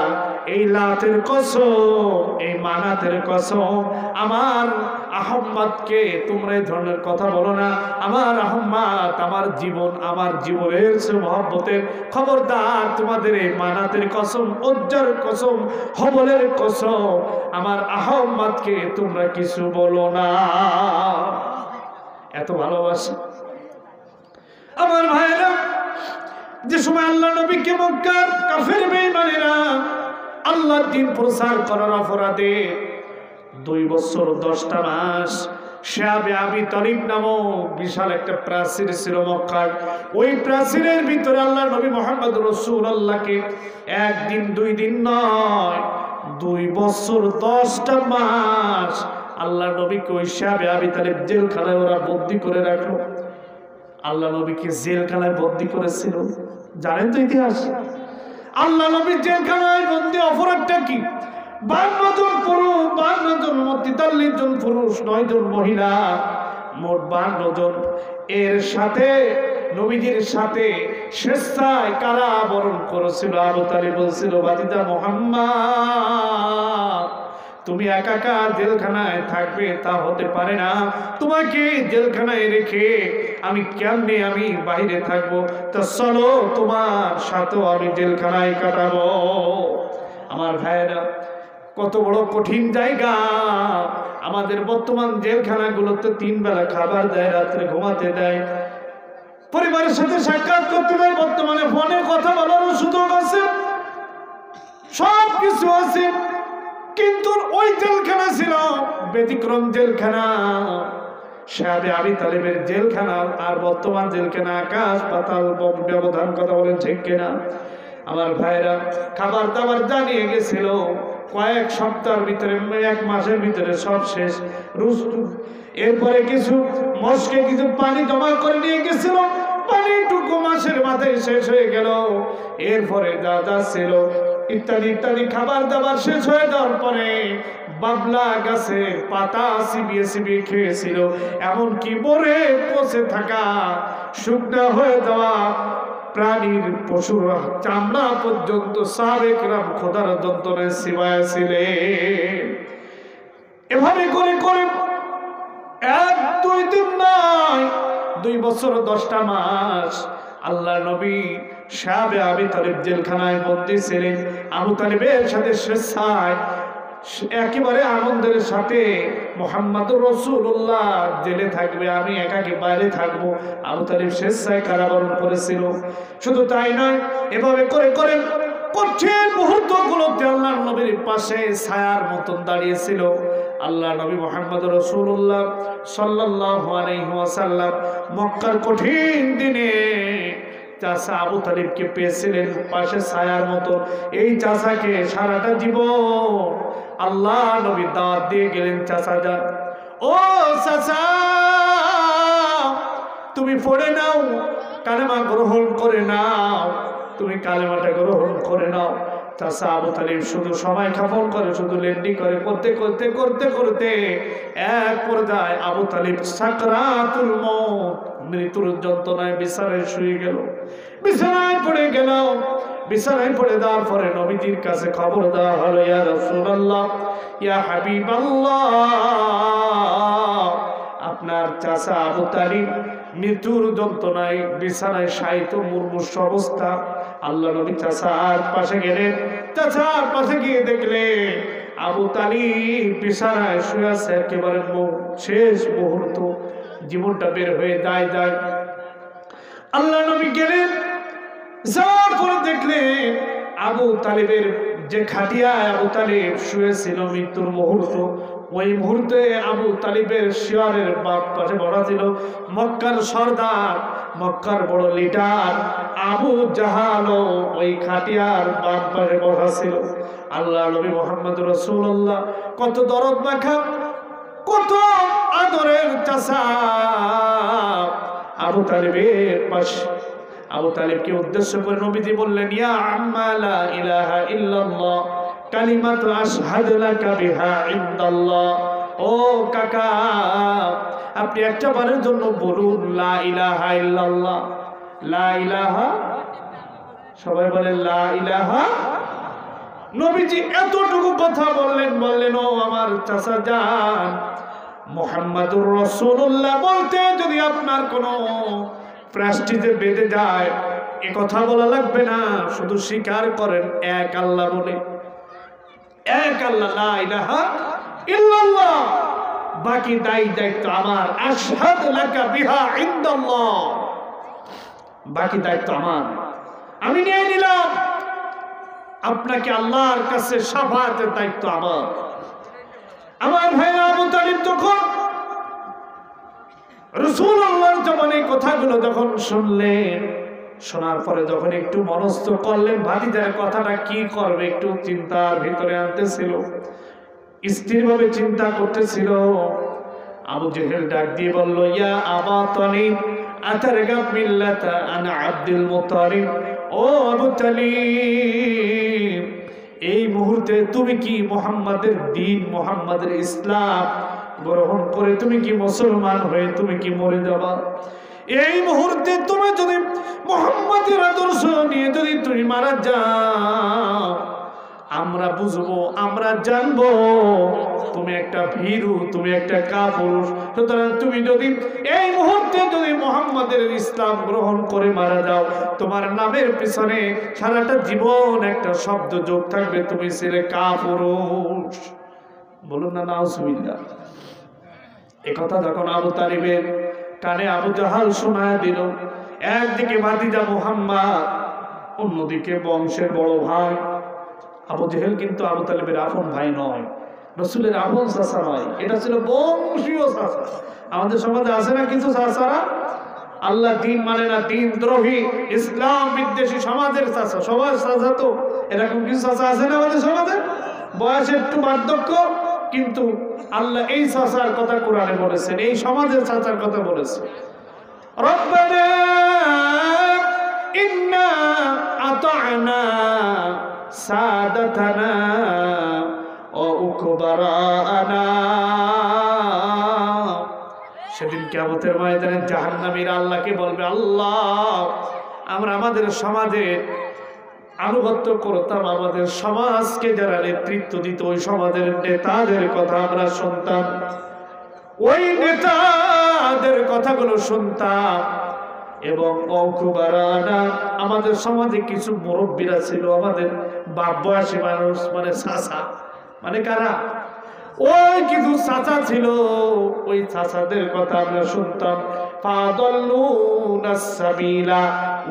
এই লাতের কসম, এই মানাতের কসম, আমার আহম্মদকে তোমরা এই ধরনের কথা বলো না। আমার আহম্মদ আমার জীবন, আমার জীবনের মহব্বতের, খবরদার তোমাদের এই মানাতের কসম, উজ্জার কসম, হবলের কসম, আমার আহম্মদকে তোমরা কিছু বলো না। এত ভালোবাসা আমার ভাইরা। যে সময় আল্লাহ নবীকে মক্কার কাফের বেঈমানেরা আল্লাহর দ্বীন প্রচার করার অপরাধে 2 বছর 10টা মাস শাবে আবি তালিব নামক বিশাল একটা প্রাচীর ছিল মক্কার। ওই প্রাচীরের ভিতরে আল্লাহ নবী মুহাম্মদ রাসূলুল্লাহকে 1 দিন 2 দিন নয়, 2 বছর 10টা মাস আল্লাহ নবীকে ওই শাবে আবি তালিব জেলখানায় ওরা বন্দী করে রাখলো। আল্লাহ নবীকে জেলখানায় বন্দী করেছিল, জানেন তো ইতিহাস। আল্লাহ নবী জেলখানায় বন্দী, অপরাধটা কি? 52 জন পুরুষ, 52 জন 43 জন পুরুষ, 9 জন মহিলা, মোট 52 জন। এর সাথে নবীজির সাথে স্বেচ্ছায় কারাবরণ করেছিল। আবু তালিব বলছিল, বাতিজা মুহাম্মদ, তুমি একা একা জেলখানায় থাকবে তা হতে পারে না। তোমাকে জেলখানায় রেখে আমি কেমনে আমি বাইরে থাকবো? তা চলো তোমার সাথেও আমি জেলখানায় কাটাবো। আমার ভাইয়েরা, কত বড় কঠিন জায়গা আমাদের বর্তমান জেলখানাগুলোতে। 3 বেলা খাবার দেয়, রাত্রে ঘুমাতে দেয়, পরিবারের সাথে সাক্ষাৎ করতে দেয়, বর্তমানে ফোনে কথা বলার সুযোগ আছে, সব কিছু আছে। কিন্তু ওই জেলখানা ছিল ব্যতিক্রম জেলখানা, শাবে আবি তালিবের জেলখানা আর বর্তমান জেলখানা আকাশ পাতাল ব্যবধান। কথা বলেন ঠিক কিনা আমার ভাইরা? খাবার দাবার জানিয়ে গেছিল, কয়েক সপ্তাহের ভিতরে, 1 মাসের ভিতরে সব শেষ। এরপরে কিছু মস্কে কিছু পানি জমা করে নিয়ে গেছিল, পানিটুকু মাসের মাথায় শেষ হয়ে গেল। এরপরে যা যা ছিল ইত্যাদি ইত্যাদি খাবার দাবার শেষ হয়ে যাওয়ার পরে বাবলা গাছের পাতা চিবিয়ে চিবিয়ে খেয়েছিল। এমনকি মরে পচে থাকা, শুকনা হয়ে যাওয়া প্রাণীর, পশুর চামড়া পর্যন্ত সাহাবে কেরাম খোদার যন্ত্রণায় চিবায়া ছিলেন। এভাবে করে করে 1-2 দিন নয়, 2 বছর 10টা মাস আল্লাহ নবী শাবে আবি তালিব জেলখানায় বন্দী ছিলেন। আবু তালিবের সাথে স্বেচ্ছায় একেবারে আনন্দের সাথে মুহাম্মদুর রাসূলুল্লাহ জেলে থাকবে, আমি একাকী বাইরে থাকবো, আবু তালিব স্বেচ্ছায় কারাবরণ করেছিল। শুধু তাই নয়, এভাবে করে করে কঠিন মুহূর্তগুলোতে আল্লাহ নবীর পাশে ছায়ার মতন দাঁড়িয়েছিল আল্লাহ নবী মুহাম্মদ রাসূলুল্লাহ সাল্লাল্লাহু আলাইহি ওয়াসাল্লাম। মক্কার কঠিন দিনে চাচা আবু তালিবকে পেয়েছিলেন পাশে ছায়ার মতো। এই চাচাকে সারাটা জীবন আল্লাহ নবী দাওয়াত দিয়ে গেলেন, চাচা যান, ও চাচা তুমি পড়ে নাও, কালেমা গ্রহণ করে নাও, তুমি কালেমাটা গ্রহণ করে নাও। চাচা আবু তালিব শুধু সময় খাপন করে, শুধু লেন্ডি করে, করতে করতে করতে করতে এক পর্যায়ে আবু তালিব সাকরাতুল মউত, মৃত্যুর যন্ত্রণায় বিছানায় শুয়ে গেল, বিছানায় পড়ে গেল। বিছানায় পড়ে দেওয়ার পরে নবীজির কাছে খবর দেওয়া হলো, ইয়া রাসূলুল্লাহ, ইয়া হাবিবাল্লাহ, আপনার চাচা আবু তালিব মৃত্যুর যন্ত্রণায় বিছানায় শায়িত, মুমূর্ষু অবস্থা। আল্লাহ নবী চাচার পাশে গেলেন, চাচার পাশে গিয়ে দেখলে আবু তালিব বিছানায় শুয়ে আছে, একেবারে শেষ মুহূর্ত, জীবনটা বের হয়ে যায়। আল্লাহ নবী গেলেন, যাওয়ার পরে দেখলেন আবু তালিবের যে খাটিয়ায় আবু তালিব শুয়েছিল মৃত্যুর মুহূর্ত, ওই মুহূর্তে আবু তালিবের শিয়ারের বাপ পাশে বড়া ছিল মক্কার সর্দার, মক্কার বড় লিডার আবু জাহাল, ওই খাটিয়ার বাপ পাশে বড়া ছিল। আল্লাহ নবী মুহাম্মদ রাসূলুল্লাহ কত দরদ মাখা, কত চাচা আবু তালিবের পাশে। আবু তালিবকে উদ্দেশ্য করে নবীজি বললেন, ইয়া আম্মা লা ইলাহা ইল্লাল্লাহ কালিমাতু আশহাদু লাকা বিহা ইনদাল্লাহ। ও কাকা, আপনি একটা বারের জন্য বলুন লা ইলাহা ইল্লাল্লাহ। লা ইলাহা, সবাই বলেন লা ইলাহা। নবীজি এতটুকু কথা বললেন ও আমার চাচা যান, মুহাম্মাদুর রাসূলুল্লাহ বলতে যদি আপনার কোনো প্রেস্টিজে বেঁধে যায়, এ কথা বলা লাগবে না, শুধু স্বীকার করেন এক আল্লাহ বলে, এক আল্লাহ, লা ইলাহা ইল্লাল্লাহ। বাকি দায়িত্ব আমার, আশহাদু লাকা বিহা ইনদাল্লাহ, বাকি দায়িত্ব আমার, আমি নিয়ে নিলাম। আপনাকে আল্লাহর কাছে শাফাআতের দায়িত্ব আমার। আমার ভাইরা, আবু তালিব তখন রাসূলুল্লাহর জবানে কথাগুলো যখন শুনলেন, শোনার পরে যখন একটু মনস্থ করলেন, ভাতিজার কথাটা কি করবে একটু চিন্তার ভিতরে আনতেছিল, স্থিরভাবে চিন্তা করতেছিল। আবু জেহেল ডাক দিয়ে বলল, ইয়া আবা তালিব আতারগাব মিল্লাতা আনা আব্দুল মুত্তালিব। ও আবু তালিব, এই মুহূর্তে তুমি কি মুহাম্মাদের দ্বীন, মুহাম্মাদের ইসলাম গ্রহণ করে তুমি কি মুসলমান হয়ে তুমি কি মরে যাবা? এই মুহূর্তে তুমি যদি মুহাম্মাদের আদর্শ নিয়ে যদি তুমি মারা যাও, আমরা বুঝবো, আমরা জানবো তুমি একটা ভীরু, তুমি একটা কাপুরুষ। সুতরাং তুমি যদি এই মুহূর্তে যদি মুহাম্মাদের ইসলাম গ্রহণ করে মারা যাও, তোমার নামের পিছনে সারাটা জীবন একটা শব্দ যোগ থাকবে, তুমি ছিলে কাপুরুষ। বলুন না নাউজুবিল্লাহ। এ কথা যখন আবু তালিবের কানে আবু জাহাল শোনায় দিল, একদিকে ভাতিজা মুহাম্মদ, অন্যদিকে বংশের বড় ভাই আবু জেহেল, কিন্তু আবু তালিবের আপন ভাই নয়, রাসূলের আপন চাচা নয়, এটা ছিল বংশীয় চাচা। আমাদের সমাজে আছে না কিছু চাচারা, আল্লাহ দিন মানে না, দিন দ্রোহী, ইসলাম বিদ্বেষী সমাজের চাচা, সবার চাচা তো এরকম কিছু চাচা আছে না আমাদের সমাজে, বয়সে একটু বার্ধক্য, কিন্তু আল্লাহ এই চাচার কথা কোরআনে বলেছেন, এই সমাজের চাচার কথা বলেছেন। রব্বানা ইন্না আতা'না সাদাতানা ও কুবারানা। সেদিন কিয়ামতের ময়দানে জাহান্নামীরা আল্লাহকে বলবে, আল্লাহ আমরা আমাদের সমাজের আনুগত্য করতাম, আমাদের সমাজকে যারা নেতৃত্ব দিত ওই সমাজের নেতাদের কথা আমরা শুনতাম, ওই নেতাদের কথাগুলো শুনতাম, এবং অকুবারানা আমাদের সমাজে কিছু মুরব্বীরা ছিল, আমাদের বাপ বয়সী মানুষ, মানে চাচা, মানে কারা, ওই কিছু চাচা ছিল, ওই চাচাদের কথা আমরা শুনতাম। ফাদাল্লুনাস সাবিলা,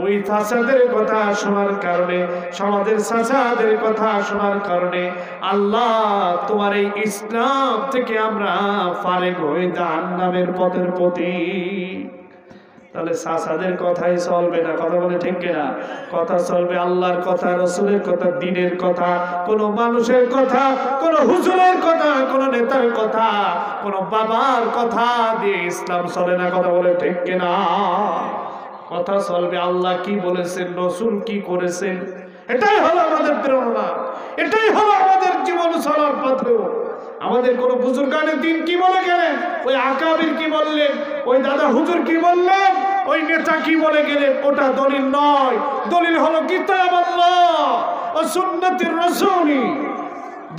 ওই চাচাদের কথা শোনার কারণে, সমাজের চাচাদের কথা শোনার কারণে আল্লাহ তোমার এই ইসলাম থেকে আমরা ফারেক হয়ে জাহান্নামের পথের প্রতি। তাহলে চাচাদের কথাই চলবে না, কথা বলে ঠিক কিনা? কথা চলবে আল্লাহর কথা, রাসূলের কথা, দ্বীনের কথা, কোন মানুষের কথা, কোন হুজুরের কথা, কোন নেতার কথা, কোন বাবার কথা দিয়ে ইসলাম চলে না, কথা বলে ঠিক কিনা? কথা চলবে আল্লাহ কি বলেছেন, রাসূল কি করেছেন, এটাই হলো আমাদের প্রেরণা, এটাই হলো আমাদের জীবন চলার পথ। আমাদের কোন বুজুর্গানে দিন কি বলে গেলেন, ওই আকাবির কি বললেন, ওই দাদা হুজুর কি বললেন, ওই নেতা কি বলে গেলেন, ওটা দলিল নয়। দলিল হলো কিতাব আল্লাহ ও সুন্নতের রাসূল।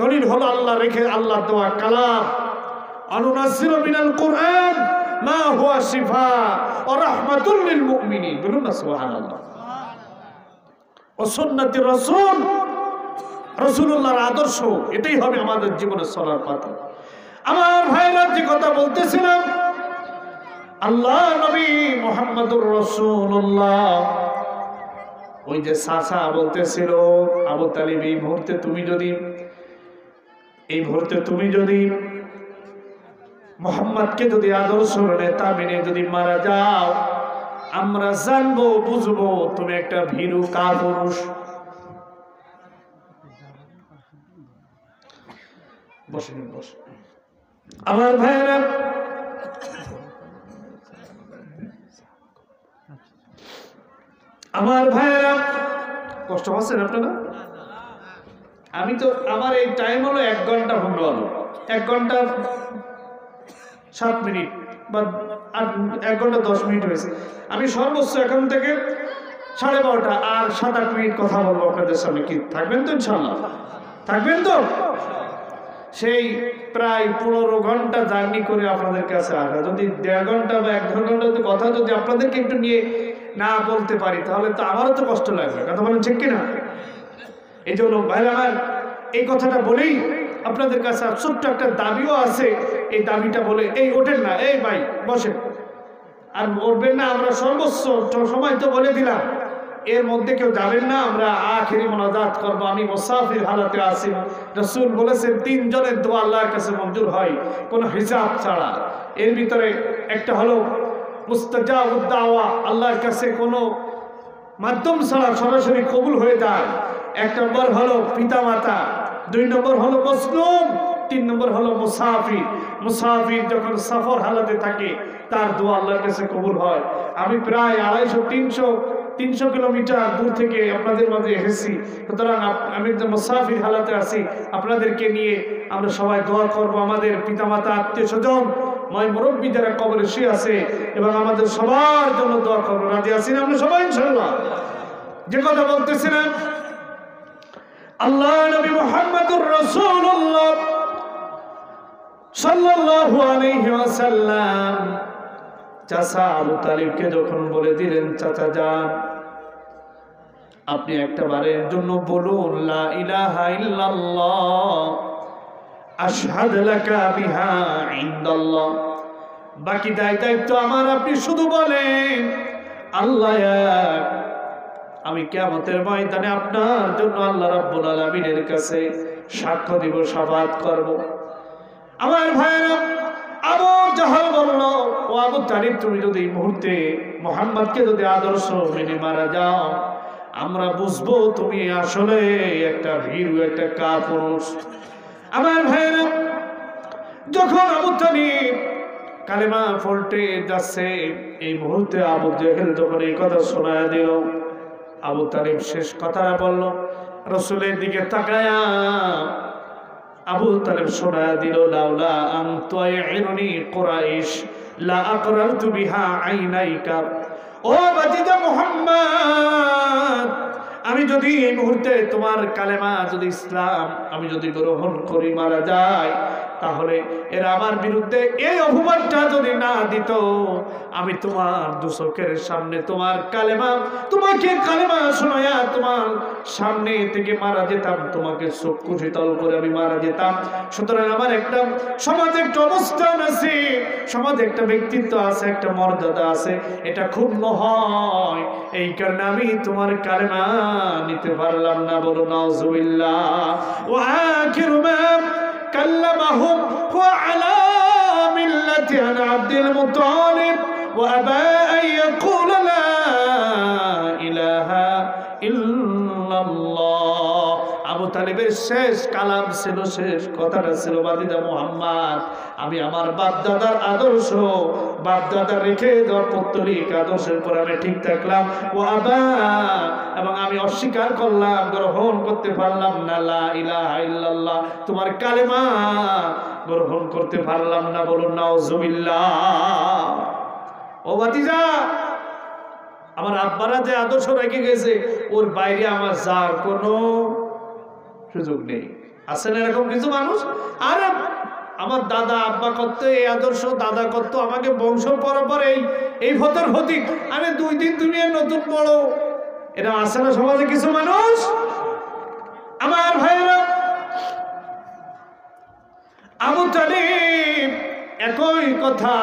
দলিল হলো আল্লাহ রেখে, আল্লাহ দেওয়া কালাম। আনুনাজ্জিলু মিনাল কুরআন মা হুয়া শিফা ওয়া রাহমাতুল লিল মুমিনিন। বলুন না সুবহানাল্লাহ। ও সুন্নতের রাসূল, রাসূলুল্লাহর আদর্শ, এটাই হবে আমাদের জীবনের চলার পথ। আমার ভাইরা, যে কথা বলতেছিলাম, আল্লাহ নবী মুহাম্মদুর রাসূলুল্লাহ, ওই যে চাচা বলতেছিল আবু তালিব, এই মুহূর্তে তুমি যদি মুহাম্মদকে যদি আদর্শ নেতা মেনে যদি মারা যাও, আমরা জানবো, বুঝবো তুমি একটা ভীরু কাপুরুষ। আমার ভাইরা, আমার ভাইয়েরা, কষ্ট পাচ্ছেন আপনারা? আমি তো আমার এই টাইম হলো 1 ঘন্টা 15 হলো, 1 ঘন্টা 7 মিনিট বা 1 ঘন্টা 10 মিনিট হয়েছে। আমি সর্বোচ্চ এখন থেকে 12:30 আর 7-8 মিনিট কথা বলবো আপনাদের সামনে। কি থাকবেন তো? ইনশাল্লাহ থাকবেন তো? সেই প্রায় 15 ঘন্টা জার্নি করে আপনাদের কাছে আসা, যদি 1.5 ঘন্টা বা 1 ঘন্টা কথা যদি আপনাদেরকে একটু নিয়ে না বলতে পারি তাহলে তো আমারও তো কষ্ট লাগবে। কথা বলেন ঠিক কিনা? এই জন্য ভাইরা আমার এই কথাটা বলেই আপনাদের কাছে ছোট্ট একটা দাবিও আছে। এই দাবিটা বলে এই ওঠেন না, এই ভাই বসেন, আর উঠবেন না। আমরা সর্বোচ্চ সময় তো বলে দিলাম, এর মধ্যে কেউ যাবেন না। আমরা আখেরি মোনাজাত করবো। আমি মুসাফির হালাতে আছি। রাসূল বলেছেন 3 জনের দোয়া আল্লাহর কাছে মঞ্জুর হয় কোনো হিসাব ছাড়া। এর ভিতরে একটা হলো মুস্তাজাবুদ দাওয়া, আল্লাহর কাছে কোনো মাধ্যম ছাড়া সরাসরি কবুল হয়ে যায়। 1 নম্বর হলো পিতা মাতা, 2 নম্বর হলো মজলুম, 3 নম্বর হলো মুসাফির। মুসাফির যখন সফর হালাতে থাকে তার দোয়া আল্লাহর কাছে কবুল হয়। আমি প্রায় 250-300 কিলোমিটার দূর থেকে আপনাদের মাঝে এসেছি, সুতরাং আমি একজন মুসাফির হালাতে আছি। আপনাদেরকে নিয়ে আমরা সবাই দোয়া করব। আমাদের পিতামাতা, আত্মীয় স্বজন, মুরব্বী যারা কবরে শুয়ে আছে এবং আমাদের সবার জন্য দোয়া করবো। রাজি আছি না আমরা সবাই ইনশাআল্লাহ? যে কথা বলতেছিলাম, আল্লাহ নবী মুহাম্মদুর রাসূলুল্লাহ সাল্লাল্লাহু আলাইহি ওয়াসাল্লাম চাচা আবু তালিবকে যখন বলে দিলেন, চাচা যান, আপনি একটা বারের জন্য বলুন লা ইলাহা ইল্লাল্লাহ আশহাদু লাকা বিহা ইনদাল্লাহ। বাকি দায়িত্ব আমার, আপনি শুধু বলেন আল্লাহ এক। আমি কিয়ামতের ময়দানে আপনার জন্য আল্লাহ রাব্বুল আলামিনের কাছে সাক্ষ্য দিব, শাফাআত করব। আমার ভাইরা, আবু জাহল বলল, ও আবু তালিব, তুমি যদি এই মুহূর্তে মুহাম্মদকে যদি আদর্শ মেনে মারা যাও, আমরা বুঝবো তুমি আসলে একটা ভীরু, একটা কাপুরুষ। আমার ভাইরা, যখন আবু তালিব কালেমা পড়তে যাচ্ছে, এই মুহূর্তে আবু জাহেল যখন এই কথা শোনায় দিল, আবু তালিব শেষ কথাটা বলল, রাসূলের দিকে তাকায়া আবু তালিব শোনায় দিল, লাউলা আন তুআইনুনি কুরাইশ লা আকরারতু বিহা আইনাইকা। ও বাতিজা মুহাম্মদ, আমি যদি এই মুহূর্তে তোমার কালেমা, যদি ইসলাম আমি যদি গ্রহণ করি, মারা যায়, তাহলে এরা আমার বিরুদ্ধে এই অপবাদটা যদি না দিত, আমি তোমার দুচোখের সামনে তোমাকে কালেমা শোনায়া তোমার সামনে থেকে মারা যেতাম, তোমাকে চক্ষু শীতল করে আমি মারা যেতাম। সুতরাং আমার একটা সমাজে একটা অবস্থান আছে, সমাজে একটা ব্যক্তিত্ব আছে, একটা মর্যাদা আছে, এটা ক্ষুণ্ণ হয়। এই কারণে আমি তোমার কালেমা নিতে পারলাম না। বলো নাউজুবিল্লাহ। ওয়া আখিরু মা কাল্লামাহুম ওয়া আলা মিল্লাতি আব্দুল মুত্তালিব ওয়া আবা আন ইয়াকুলা লা ইলাহা ইল্লাল্লাহ। আবু তালিবের শেষ কালাম ছিল, শেষ কথাটা ছিল, বাতিজা মুহাম্মদ, আমি আমার বাপ দাদার আদর্শ, বাপ দাদা রেখে দেওয়ার পৌত্তলিক আদর্শের উপর আমি ঠিক থাকলাম। ও আবা, এবং আমি অস্বীকার করলাম, গ্রহণ করতে পারলাম না লা ইলাহা ইল্লাল্লাহ, তোমার কালেমা গ্রহণ করতে পারলাম না। বলুন নাউজুবিল্লাহ। ও বাতিজা, আমার আব্বারা যে আদর্শ রেখে গেছে, ওর বাইরে আমার যাওয়ার কোনো সুযোগ নেই। আছে না এরকম কিছু মানুষ? আরে আমার দাদা আব্বা করতো এই আদর্শ, দাদা করতো, আমাকে বংশ পরম্পরা এই ফতর হতিক, আমি 2 দিন তুমি নতুন বড়, এটা আছে না সমাজে কিছু মানুষ? আমার ভাইরা, আবু তালিব একই কথা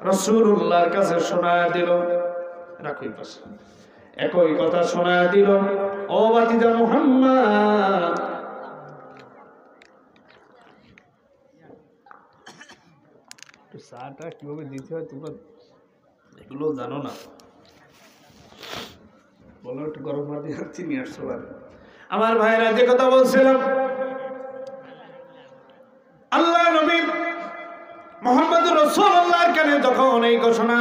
রাসূলুল্লাহর কাছে শোনায় দিল, রাখই পাশে একই কথা শোনায় দিল, ও বাতিজা মুহাম্মদ, চাটা কিভাবে দিতে হয় তোমরা এগুলো জানো না, বলো একটু গরম মাটি চিনি আসছো। আমার ভাইরা, যে কথা বলছিলাম, আল্লাহ নবী মুহাম্মদুর রাসূলুল্লাহর কানে যখন এই ঘোষণা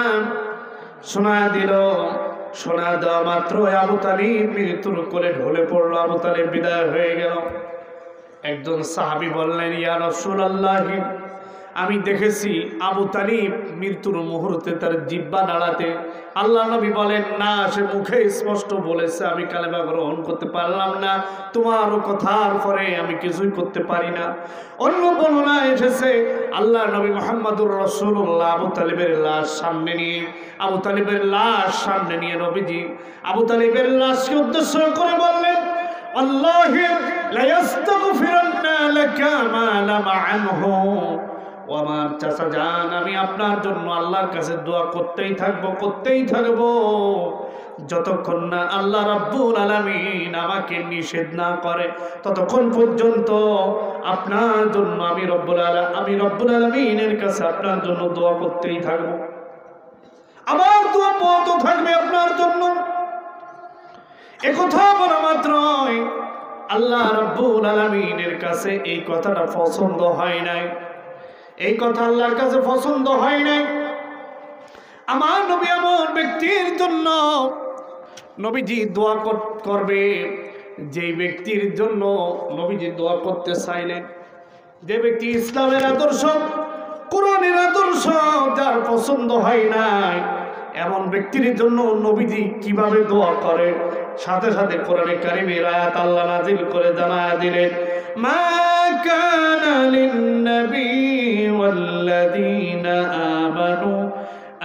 শোনা দিল, শোনা দেওয়া মাত্র আবু তালিব মৃত্যুর কোলে ঢলে পড়লো। আবু তালিব বিদায় হয়ে গেল। একজন সাহাবী বললেন, ইয়া রাসূলুল্লাহ, আমি দেখেছি আবু তালিব মৃত্যুর মুহূর্তে তার জিহ্বা নাড়াতে। আল্লাহ নবী বলেন, না, সে মুখে স্পষ্ট বলেছে আমি কালেমা গ্রহণ করতে পারলাম না, তোমার কথার পরে আমি কিছুই করতে পারি না। অন্য বর্ণনা এসেছে আল্লাহ নবী মুহাম্মদুর রাসূলুল্লাহ আবু তালিবের লাশ সামনে নিয়ে নবীজি আবু তালিবের লাশকে উদ্দেশ্য করে বললেন, আল্লাহি লা ইস্তাগফিরান্না লাকা মা লাম আনহু। ও আমার চাচা জান, আমি আপনার জন্য আল্লাহর কাছে দোয়া করতেই থাকবো যতক্ষণ না আল্লাহ রাব্বুল আলামিন আমাকে নিষেধ না করে, ততক্ষণ পর্যন্ত আপনার জন্য আমি রব্বুল আলামিনের কাছে আপনার জন্য দোয়া করতেই থাকবো। আমার দোয়া পথ থাকবে আপনার জন্য। একথা বলা মাত্রই আল্লাহ রাব্বুল আলামিনের কাছে এই কথাটা পছন্দ হয় নাই। এই কথা আল্লাহর কাছে পছন্দ হয় নাই। আমার নবী এমন ব্যক্তির জন্য নবীজি দোয়া করবে, যেই ব্যক্তির জন্য নবীজি দোয়া করতে চাইলেন, যে ব্যক্তি ইসলামের আদর্শ, কোরআনের আদর্শ যার পছন্দ হয় নাই, এমন ব্যক্তির জন্য নবীজি কিভাবে দোয়া করে, সাথে সাথে কোরআনে কারিমের আয়াত আল্লাহ নাযিল করে জানায়া দিলেন, মা কানা লিন-নবী ওয়াল্লাযীনা আমানু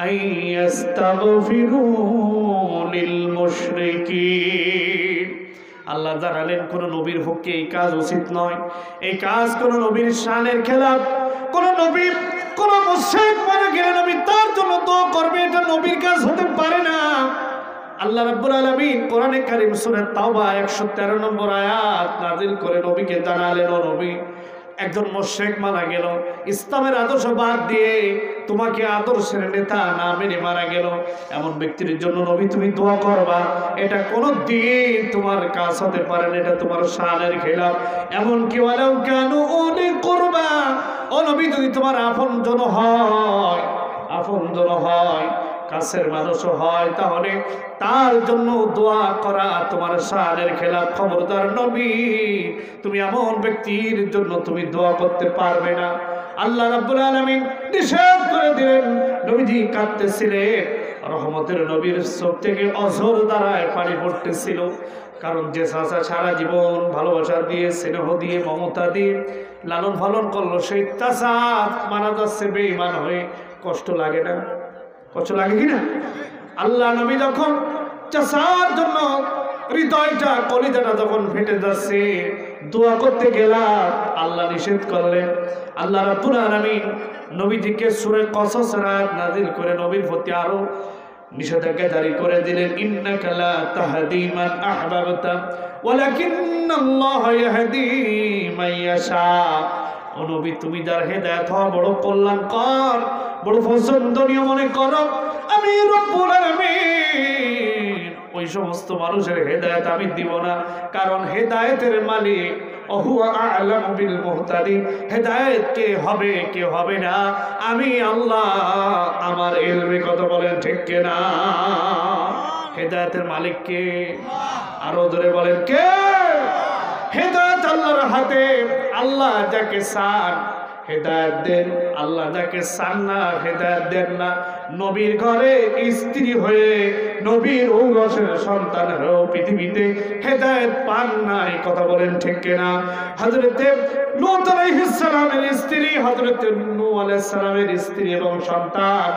আন ইস্তাগফিরু লিল-মুশরিকিন। আল্লাহ জানালেন কোন নবীর পক্ষে এই কাজ উচিত নয়, এই কাজ কোন নবীর শানের খেলাফ। কোন নবী কোন মুশরিক মারা গেলে নবী তার জন্য দোয়া করবে, এটা নবীর কাজ হতে পারে না। আল্লাহ রাব্বুল আলামিন কোরআনে কারীম সূরা তাওবা 113 নম্বর আয়াত নাযিল করে নবীকে জানালেন, ও নবী, একজন মুশরিক মারা গেল, ইসলামের আদর্শ বাদ দিয়ে তোমাকে আদর্শের নেতা না মেনে মারা গেল, এমন ব্যক্তির জন্য নবী তুমি দোয়া করবা। এটা কোনদিন তোমার কাজ হতে পারে না, এটা তোমার শানের খেলাফ। এমন কি ওয়ালাউ কানু উলি কুরবা, ও নবী, যদি তোমার আপনজন হয়, কাছের মানুষও হয়, তাহলে তার জন্য দোয়া করা তোমার শানের খেলাফ। খবরদার নবী, তুমি এমন ব্যক্তির জন্য তুমি দোয়া করতে পারবে না। আল্লাহ রাব্বুল আলামিন নিষেধ করে দিলেন। নবীজি কাঁদতেছিলেন, রহমতের নবীর চোখ থেকে অঝর দ্বারায় পানি পড়তেছিল। কারণ যে চাচা সারা জীবন ভালোবাসা দিয়ে, স্নেহ দিয়ে, মমতা দিয়ে লালন পালন করলো, সেই চাচা মারা যাচ্ছে বেঈমান হয়ে। কষ্ট লাগে না? কষ্ট লাগে কিনা? আল্লাহ নবী যখন চাচার জন্য হৃদয়টা, কলিজাটা যখন ফেটে যাচ্ছে, দোয়া করতে গেলাম, আল্লাহ নিষেধ করলেন। আল্লাহ রাব্বুল আলামিন নবীজিকে সূরা কসসের আয়াত নাযিল করে নবীর প্রতি আরো নিষেধাজ্ঞা জারি করে দিলেন, ইন্নাকা লা তাহদি মান আহবাবতা ওয়ালাকিন্নাল্লাহা ইয়াহদি মান ইয়াশা। ও নবী, তুমি যার হেদায়েত হওয়া বড় কল্যাণকর, বড় পছন্দনীয় মনে করো, আমি রব্বুল আলামিন ওই সমস্ত মানুষের হেদায়েত আমি দিব না। কারণ হেদায়েতের মালিক ওহুয়া আ'লামু বিল মুহতাদিন। হেদায়েত কে হবে কে হবে না, আমি আল্লাহ আমার ইলমে, কথা বলেন ঠিক কিনা? হেদায়েতের মালিক কে? আরো জোরে বলেন কে? হেদায়েত আল্লাহর হাতে। আল্লাহ যাকে চান হেদায়েত দেন, আল্লাহ যাকে চান না হেদায়েত দেন না। নবীর ঘরে স্ত্রী হয়ে, নবীর ঔরসের সন্তান হয়েও পৃথিবীতে হেদায়েত পান নাই, কথা বলেন ঠিক কিনা? হযরতে লূত আলাইহিস সালামের স্ত্রী, হযরতে নূহ আলাইহিস সালামের স্ত্রী এবং সন্তান,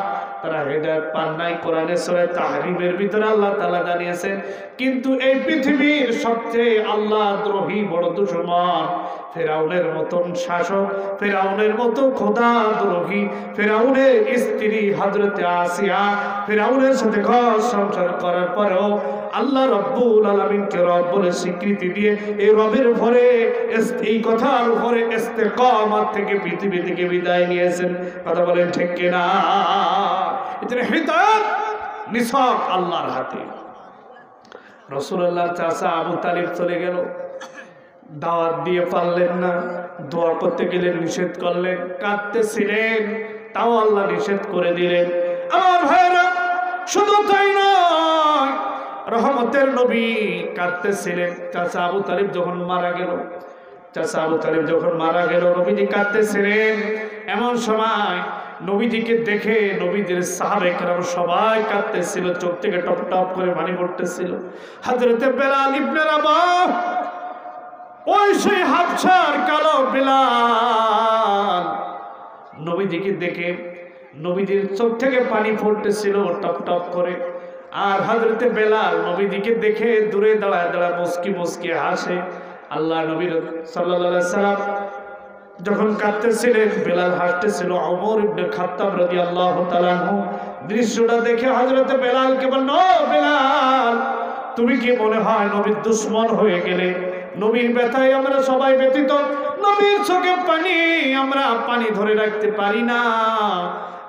তারা হেদায়েত পান নাই। কোরআনে সূরা তাহরিমের ভিতরে আল্লাহ তাআলা জানিয়েছেন। কিন্তু এই পৃথিবীর সবচেয়ে আল্লাহ দ্রোহী বড় দুশমন ফেরাউনের মতন শাসক, ফেরাউনের মতো খোদা দ্রোহী, ফেরাউনের স্ত্রী হযরতে আসিয়া ফেরাউনের সাথে ঘর সংসার করার পরেও আল্লাহ রব্বুল আলামিনকে রব বলে স্বীকৃতি দিয়ে এই রবের উপরে, এই কথার উপরে ইস্তেকামত থেকে পৃথিবী থেকে বিদায় নিয়েছেন, কথা বলেন ঠিক কিনা? এটা হিদায়াত নিছক আল্লাহর হাতে। রাসূলুল্লাহর চাচা আবু তালিব চলে গেল, দাওয়াত দিয়ে পারলেন না, দোয়া করতে গেলেন নিষেধ করলেন, কাঁদতেছিলেন, তাও আল্লাহ নিষেধ করে দিলেন। আমার ভাইরা, শুধু তাই নয়, রহমতের নবী কাঁদতেছিলেন। চাচা আবু তালিব যখন মারা গেল, চাচা আবু তালিব যখন মারা গেল, নবীজি কাঁদতেছিলেন। এমন সময় নবীজিকে দেখে নবীদের সাহাবে কেরাম সবাই কাঁদতেছিল, চোখ থেকে টপ টপ করে পানি পড়তেছিল। হযরতে বেলাল ইবনে রাবাহ, ওই সেই হাবশার কালো বেলাল, নবীজিকে দেখে নবীজির চোখ থেকে পানি পড়তেছিল টপ টপ করে। আর হযরতে বেলাল নবীজিকে দেখে দূরে দাঁড়ায় দাঁড়ায় মুস্কি মুস্কি হাসে। আল্লাহ নবী সাল্লাল্লাহু আলাইহি সাল্লাম যখন কাঁদতেছিলেন, বেলাল হাসতেছিল। ওমর ইবনে খাত্তাব রাদিয়াল্লাহু তাআলা আনহু দৃশ্যটা দেখে হযরতে বেলালকে বলল, ও বেলাল, তুমি কি মনে হয় নবীর দুশমন হয়ে গেলে? নবীর ব্যথায় আমরা সবাই ব্যথিত, নবীর চোখে পানি, আমরা পানি ধরে রাখতে পারি না,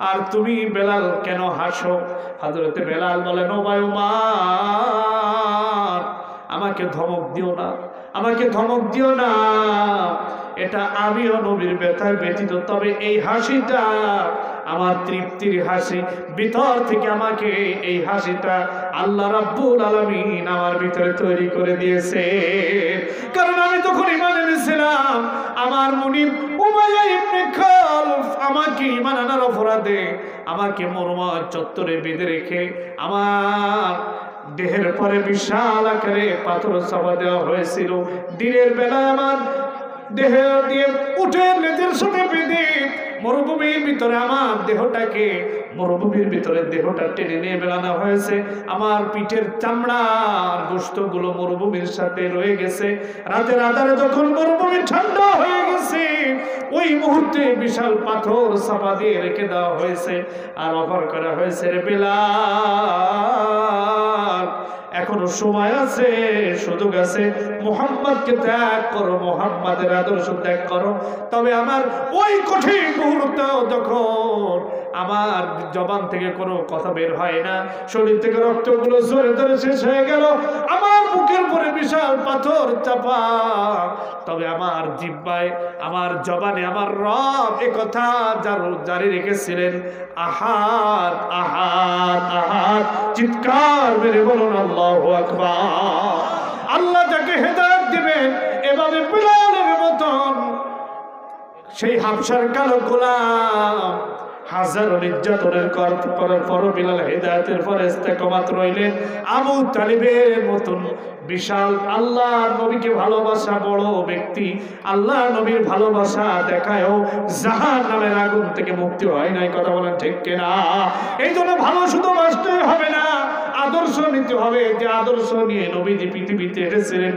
আর তুমি বেলাল কেন হাসো? হযরতে বেলাল বলেন, ও ভাই ওমর, আমাকে ধমক দিও না, আমাকে ধমক দিও না, এটা আমিও নবীর ব্যথায় ব্যথিত, তবে এই হাসিটা আমার তৃপ্তির হাসি। ভিতর থেকে আমাকে এই হাসিটা আল্লাহ রাব্বুল আলামিন আমার ভিতরে তৈরি করে দিয়েছে। কারণ আমি তখন ঈমান এনেছিলাম, আমার মুনিব উমাইয়া ইবনে খালফ আমাকে ঈমান আনার অপরাধে আমাকে মরুময় চত্বরে বেঁধে রেখে আমার দেহের পরে বিশাল আকারে পাথর চাপা দেওয়া হয়েছিল। দিনের বেলায় আমার দেহ দিয়ে উঠে লেজের সাথে বেঁধে মরুভূমির ভিতরে আমার দেহটাকে, মরুভূমির ভিতরে দেহটা টেনে নিয়ে বেলানো হয়েছে। আমার পিঠের চামড়ার গোশতগুলো মরুভূমির সাথে রয়ে গেছে। রাতের আধারে যখন মরুভূমি ঠান্ডা হয়ে গেছে, ওই মুহূর্তে বিশাল পাথর চাপা দিয়ে রেখে দেওয়া হয়েছে। আর অফার করা হয়েছে, রে বেলাল, এখনো সময় আছে, সুযোগ আছে, মুহাম্মদকে ত্যাগ করো, মুহাম্মাদের আদর্শ ত্যাগ করো। তবে আমার ওই কঠিন মুহূর্ত যখন আমার জবান থেকে কোনো কথা বের হয় না, শরীর থেকে রক্তগুলো ঝরে ঝরে শেষ হয়ে গেল, আমার বুকের উপরে বিশাল পাথর চাপা, তবে আমার জিহ্বায়, আমার জবানে আমার রব একথা জারি রেখেছিলেন, আহাদ আহাদ আহাদ। চিৎকার মেরে বলুন আল্লাহু আকবার। আল্লাহ যাকে হেদায়েত দিবেন, এভাবে বেলালের মতন সেই হাবশার কালো গোলাম হাজারো নির্যাতনের করার পরও বিলাল হেদায়েতের পরে ইস্তেকামাত রইলেন। আবু তালিবের মতন বিশাল আল্লাহ নবীকে ভালোবাসা বড় ব্যক্তি, আল্লাহ নবীর ভালোবাসা দেখায়ও জাহান্নামের আগুন থেকে মুক্তি হয় নাই। কথা বলেন ঠিক কিনা? এই জন্য ভালো শুধু বাসতেই হবে না, আদর্শ নিতে হবে। যে আদর্শ নিয়ে নবীজি পৃথিবীতে এসেছিলেন,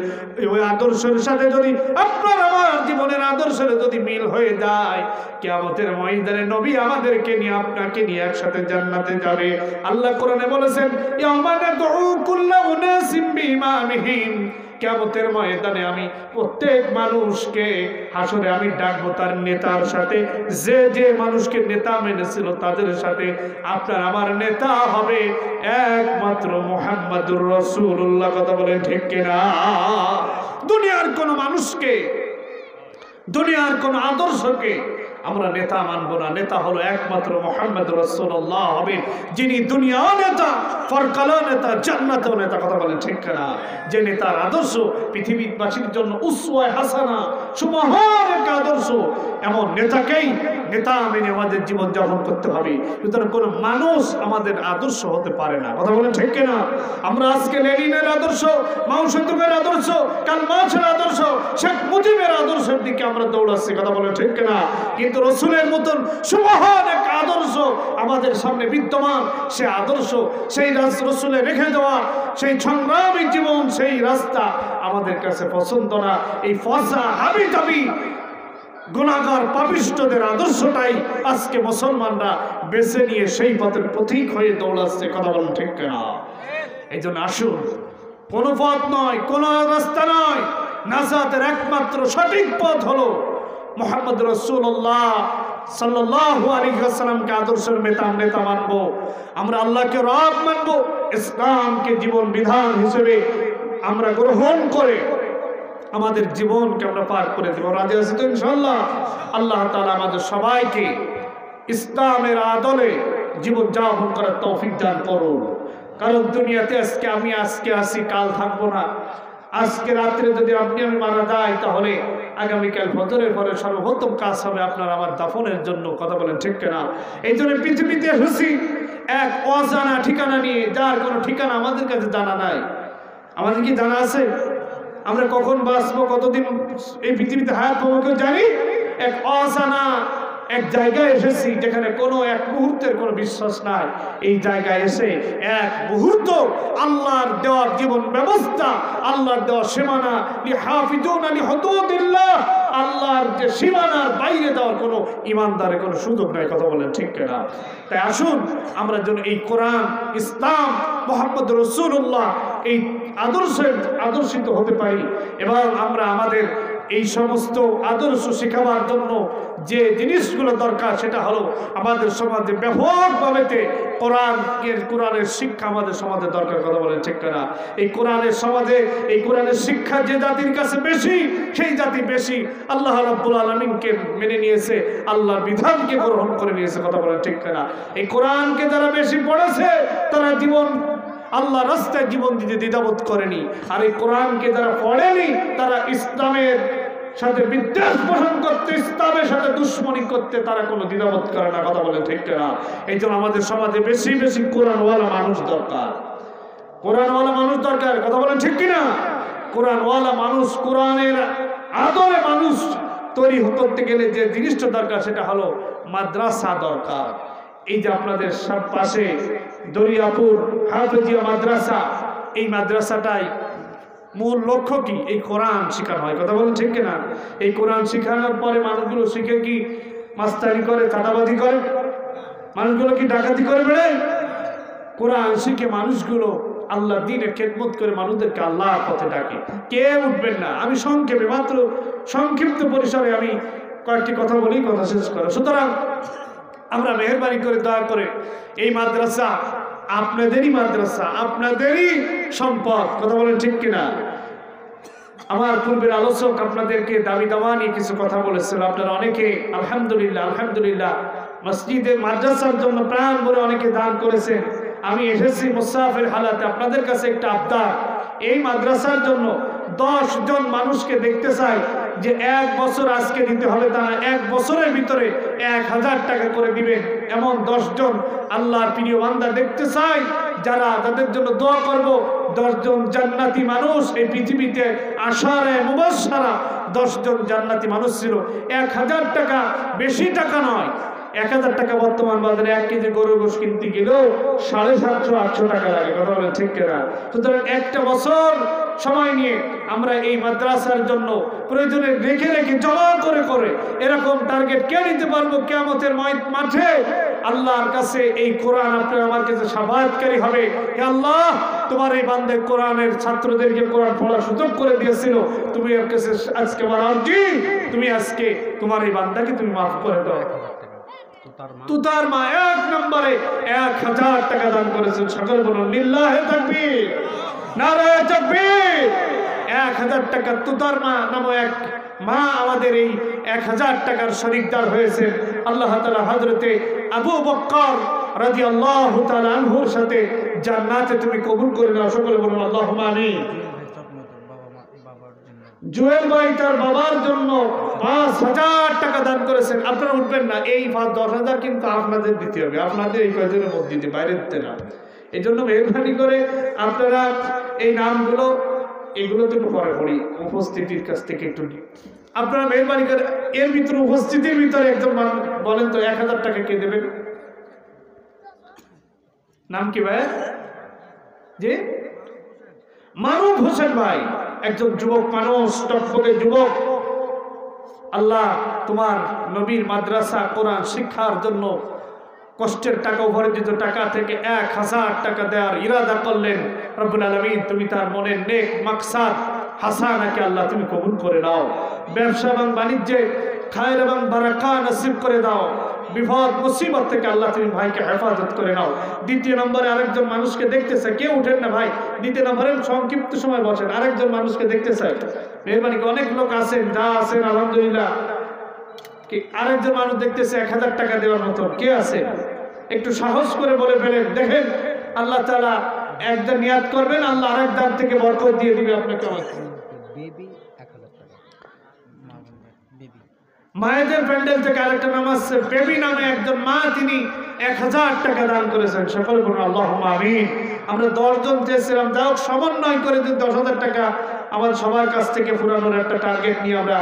ওই আদর্শের সাথে যদি আপনার আমার জীবনের আদর্শের যদি মিল হয়ে যায়, কিয়ামতের ময়দানে নবী আমাদেরকে নিয়ে, আপনাকে নিয়ে একসাথে জান্নাতে যাবে। আল্লাহ কোরআনে বলেছেন, ইয়াউমা নাদউ কুল্লা উনাসিম বিইমামিহিম, কিয়ামতের ময়দানে আমি প্রত্যেক মানুষকে হাসরে আমি ডাকবো তার নেতার সাথে। যে যে মানুষকে নেতা মেনেছিল তাদের সাথে আপনার আমার নেতা হবে একমাত্র মুহাম্মাদুর রাসূলুল্লাহ। কথা বলেন ঠিক কিনা? দুনিয়ার কোন মানুষকে, দুনিয়ার কোন আদর্শকে আমরা নেতা মানবো না। নেতা হলো একমাত্র মুহাম্মদ রাসূলুল্লাহ হবে, যিনি দুনিয়া নেতা, পরকালেও নেতা, জান্নাতেও নেতা। কথা বলেন ঠিক কিনা? যে নেতার আদর্শ পৃথিবীবাসীর জন্য উসওয়া হাসানা, সুমহান একটা আদর্শ, এমন নেতাকেই নেতা মেনে আমাদের জীবন যাপন করতে হবে। সুতরাং কোনো মানুষ আমাদের আদর্শ হতে পারে না। কথা বলেন ঠিক কিনা? আমরা আজকে লেনিনের আদর্শ, মাও সেতুকের আদর্শ, কাল মার্ক্সের আদর্শ, শেখ মুজিবের আদর্শের দিকে আমরা দৌড়াচ্ছি। কথা বলেন ঠিক কিনা? কিন্তু রসুলের মতন সুমহান এক আদর্শ আমাদের সামনে বিদ্যমান, সে আদর্শ, সেই রসুলের রেখে দেওয়া সেই সংগ্রামী জীবন, সেই রাস্তা আমাদের কাছে পছন্দ না। এই ফসা হাবি জাবি গুনাহগার পাপিষ্ঠদের আদর্শটাই আজকে মুসলমানরা বেছে নিয়ে সেই পথের পথিক হয়ে দৌড়াচ্ছে। কথা বলেন ঠিক কিনা? এই জন্য আসুন, কোনো পথ নয়, কোনো রাস্তা নয়, নাজাতের একমাত্র সঠিক পথ হলো মুহাম্মদ রাসূলুল্লাহ সাল্লাল্লাহু আলাইহি ওয়াসাল্লামকে আদর্শের নেতা মানবো। আমরা আল্লাহকে রব মানবো, ইসলামকে জীবন বিধান হিসেবে আমরা গ্রহণ করে আমাদের জীবনকে আমরা পার করে দেব। রাজি আছি তো ইনশাআল্লাহ? আল্লাহ তাআলা আমাদের সবাইকে ইসলামের আদলে জীবন যাপন করার তৌফিক দান করুন। কারণ দুনিয়াতে আজকে আসি, কাল থাকবো না। আজকে রাত্রে যদি আমি মারা যাই, তাহলে আগামীকাল ফজরের পরে সর্বপ্রথম কাজ হবে আপনার আমার দাফনের জন্য। কথা বলেন ঠিক কিনা? এই জন্য পৃথিবীতে এসেছি এক অজানা ঠিকানা নিয়ে, যার কোনো ঠিকানা আমাদের কাছে জানা নাই। আমাদের কি জানা আছে আমরা কখন বাঁচবো, কতদিন এই পৃথিবীতে হায়াত পাবো কেউ জানি? এক অজানা এক জায়গায় এসেছি যেখানে কোনো এক মুহূর্তের কোনো বিশ্বাস নাই। এই জায়গায় এসে এক মুহূর্ত আল্লাহর দেওয়া জীবন ব্যবস্থা, আল্লাহর দেওয়া সীমানা, লিহাফিজুনা লিহুদুদিল্লাহ, আল্লাহর যে সীমানার বাইরে দেওয়ার কোনো ইমানদারের কোনো সুযোগ নাই। কথা বলেন ঠিক কিনা? তাই আসুন আমরা যেন এই কোরআন, ইসলাম, মুহাম্মদ রাসূলুল্লাহ এই আদর্শিত হতে পারি, এবং আমরা আমাদের এই সমস্ত আদর্শ শেখাবার জন্য যে জিনিসগুলো দরকার সেটা হলো আমাদের সমাজে ব্যাপকভাবে কোরআনের শিক্ষা আমাদের সমাজে দরকার। কথা বলেন ঠিক কিনা? এই কোরআনের সমাজে এই কোরআনের শিক্ষা যে জাতির কাছে বেশি, সেই জাতি বেশি আল্লাহ রাব্বুল আলামিনকে মেনে নিয়েছে, আল্লাহর বিধানকে গ্রহণ করে নিয়েছে। কথা বলেন ঠিক কিনা? এই কোরআনকে যারা বেশি পড়েছে তারা আল্লাহ রাস্তায় জীবন দিতে দ্বিধাবোধ করেনি। আর এই কোরআনকে যারা পড়েনি তারা ইসলামের সাথে বিদ্বেষ পোষণ করতে, ইসলামের সাথে দুশ্মনী করতে তারা কোনো দ্বিধাবোধ করে না। কথা বলে ঠিক না? এই জন্য আমাদের সমাজে বেশি বেশি কোরআনওয়ালা মানুষ দরকার, কোরআনওয়ালা মানুষ দরকার। কথা বলেন ঠিক কিনা? কোরআনওয়ালা মানুষ, কোরআনের আদরে মানুষ তৈরি করতে গেলে যে জিনিসটা দরকার সেটা হলো মাদ্রাসা দরকার। এই যে আপনাদের সব পাশে দরিয়াপুর হাফেজিয়া মাদ্রাসা, এই মাদ্রাসাটাই মূল লক্ষ্য কি? এই কোরআন শেখানো হয়। কথা বলেন ঠিক কিনা? এই কোরআন শেখানোর পরে মানুষগুলো শিখে কি মাস্তানি করে, চাঁদাবাজি করে? মানুষগুলো কি ডাকাতি করে বেড়ে? কোরআন শিখে মানুষগুলো আল্লাহর দ্বীনের খেদমত করে মানুষদেরকে আল্লাহর পথে ডাকে। কে উঠবেন না? আমি সংক্ষেপে, মাত্র সংক্ষিপ্ত পরিসরে আমি কয়েকটি কথা বলি, কথা শেষ করে। সুতরাং আমরা মেহেরবানি করে, দয়া করে, এই মাদ্রাসা আপনাদেরই মাদ্রাসা, আপনাদেরই সম্পদ। কথা বলেন ঠিক কিনা? আমার পূর্বের আলোচক আপনাদেরকে দাবি দাওয়া নিয়ে কিছু কথা বলেছিল। আপনারা অনেকে আলহামদুলিল্লাহ মসজিদে মাদ্রাসার জন্য প্রাণ ভরে অনেকে দান করেছেন। আমি এসেছি মুসাফির হালাতে, আপনাদের কাছে একটা আবদার, এই মাদ্রাসার জন্য 10 জন মানুষকে দেখতে চাই যে 1 বছর আজকে দিতে হবে তা না, 1 বছরের ভিতরে 1000 টাকা করে দিবেন, এমন 10 জন আল্লাহর প্রিয় বান্দা দেখতে চাই, যারা তাদের জন্য দোয়া করব। 10 জন জান্নাতি মানুষ এই পৃথিবীতে আশারে মুবাশশারা 10 জন জান্নাতি মানুষ ছিল। 1000 টাকা বেশি টাকা নয়, 1000 টাকা বর্তমান বাজারে 1 কেজি গরুর গোশত কিনতে গেলেও 750-800 টাকা লাগে। কথা বলেন ঠিক কিনা? সুতরাং একটা বছর সময় নিয়ে আমরা এই মাদ্রাসার জন্য প্রয়োজনে রেখে রেখে জমা করে করে এরকম টার্গেট কে নিতে পারবো কিয়ামতের মাঠে আল্লাহর কাছে। এই কোরআন আপনার আমার কাছে শাফাআতকারী হবে। হে আল্লাহ, তোমার এই বান্দে কোরআনের ছাত্রদেরকে কোরআন পড়ার সুযোগ করে দিয়েছিল, তুমি এর কাছে আজকে মারাজি, তুমি আজকে তোমার এই বান্দাকে তুমি মাফ করে দাও। তুতার মা 1 নম্বরে 1000 টাকা দান করেছেন। সকল বলুন লিল্লাহি তাকবীর, নারায়ে তাকবীর। 1000 টাকা তুতার মা নামক এক মা আমাদের এই 1000 টাকার শরীকদার হয়েছে। আল্লাহ তাআলা হযরতে আবু বকর রাদিয়াল্লাহু তাআলা আনহুর সাথে জান্নাতে তুমি কবুল করে নাও। সকলে বলুন আল্লাহুম্মা আমিন। জুয়েল ভাই তার বাবার জন্য 5000 টাকা দান করেছেন। আপনারা উঠবেন না, এই 10,000 কিন্তু আপনাদের দিতে হবে, আপনাদের এই কয়জনের মধ্যে দিতে, বাইরে দিতে না। এই জন্য মেহরবানি করে আপনারা এই নামগুলো এগুলো তো একটু পরে পড়ি, উপস্থিতির কাছ থেকে একটু আপনারা মেহরবানি করে এর ভিতরে উপস্থিতির ভিতরে একজন বলেন তো 1000 টাকা কে দেবেন? নাম কি ভাই? জি, মারুফ হোসেন ভাই, একজন যুবক মানুষ, টকবকে যুবক। আল্লাহ তোমার নবীর মাদ্রাসা কোরআন শিক্ষার জন্য কষ্টের টাকা, উপার্জিত টাকা থেকে 1000 টাকা দেওয়ার ইরাদা করলেন। রব্বুল আলামিন তুমি তার মনের নেক মাকসাদ হাসানাকে আল্লাহ তুমি কবুল করে নাও। ব্যবসা এবং বাণিজ্যে খায়ের এবং বারাকা নসিব করে দাও। বিপদ মুসিবত থেকে আল্লাহ তুমি ভাইকে হেফাজত করে নাও। দ্বিতীয় নম্বরে আরেকজন মানুষকে দেখতে চাই, কেউ উঠেন না ভাই, দ্বিতীয় নম্বরে সংক্ষিপ্ত সময় বসেন। আরেকজন মানুষকে দেখতে চাই, মেহরবানি। অনেক লোক আছেন, যা আছেন আলহামদুলিল্লাহ। কি আরেকজন মানুষ দেখতেছে 1000 টাকা দেওয়ার মতো কে আছে? একটু সাহস করে বলে ফেলেন, দেখেন আল্লাহ তাআলা একদম নিয়াত করবেন, আল্লাহ আরেক দান থেকে বরকত দিয়ে দিবে আপনাকে। মায়েদের প্যান্ডেল থেকে আরেকটা নাম আসছে, বেবি নামে একজন মা, তিনি 1000 টাকা দান করেছেন। সকলে বলুন আল্লাহুম্মা আমিন। আমরা 10 জন চেয়েছিলাম, যাও সমন্বয় করে যদি 10,000 টাকা আমার সবার কাছ থেকে ফুরানোর একটা টার্গেট নিয়ে আমরা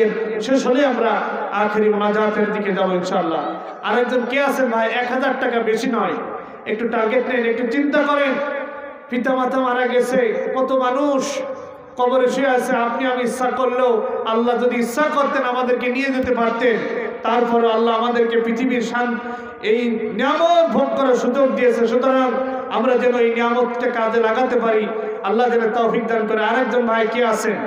এর শেষ হলে আমরা আখেরি মোনাজাতের দিকে যাবো ইনশাআল্লাহ। আরেকজন কে আছেন ভাই? 1000 টাকা বেশি নয়, একটু টার্গেট নেন, একটু চিন্তা করেন। পিতা মাতা মারা গেছে, কত মানুষ কবরে শুয়ে আছে, আপনি আমি ইচ্ছা করলেও আল্লাহ যদি ইচ্ছা করতেন আমাদেরকে নিয়ে যেতে পারতেন। তারপরে আল্লাহ আমাদেরকে পৃথিবীর এই নিয়ামত ভোগ করার সুযোগ দিয়েছে, সুতরাং আমরা যেন এই নিয়ামতটা কাজে লাগাতে পারি, আল্লাহ যেন তৌফিক দান করে। আরেকজন ভাই কে আছেন?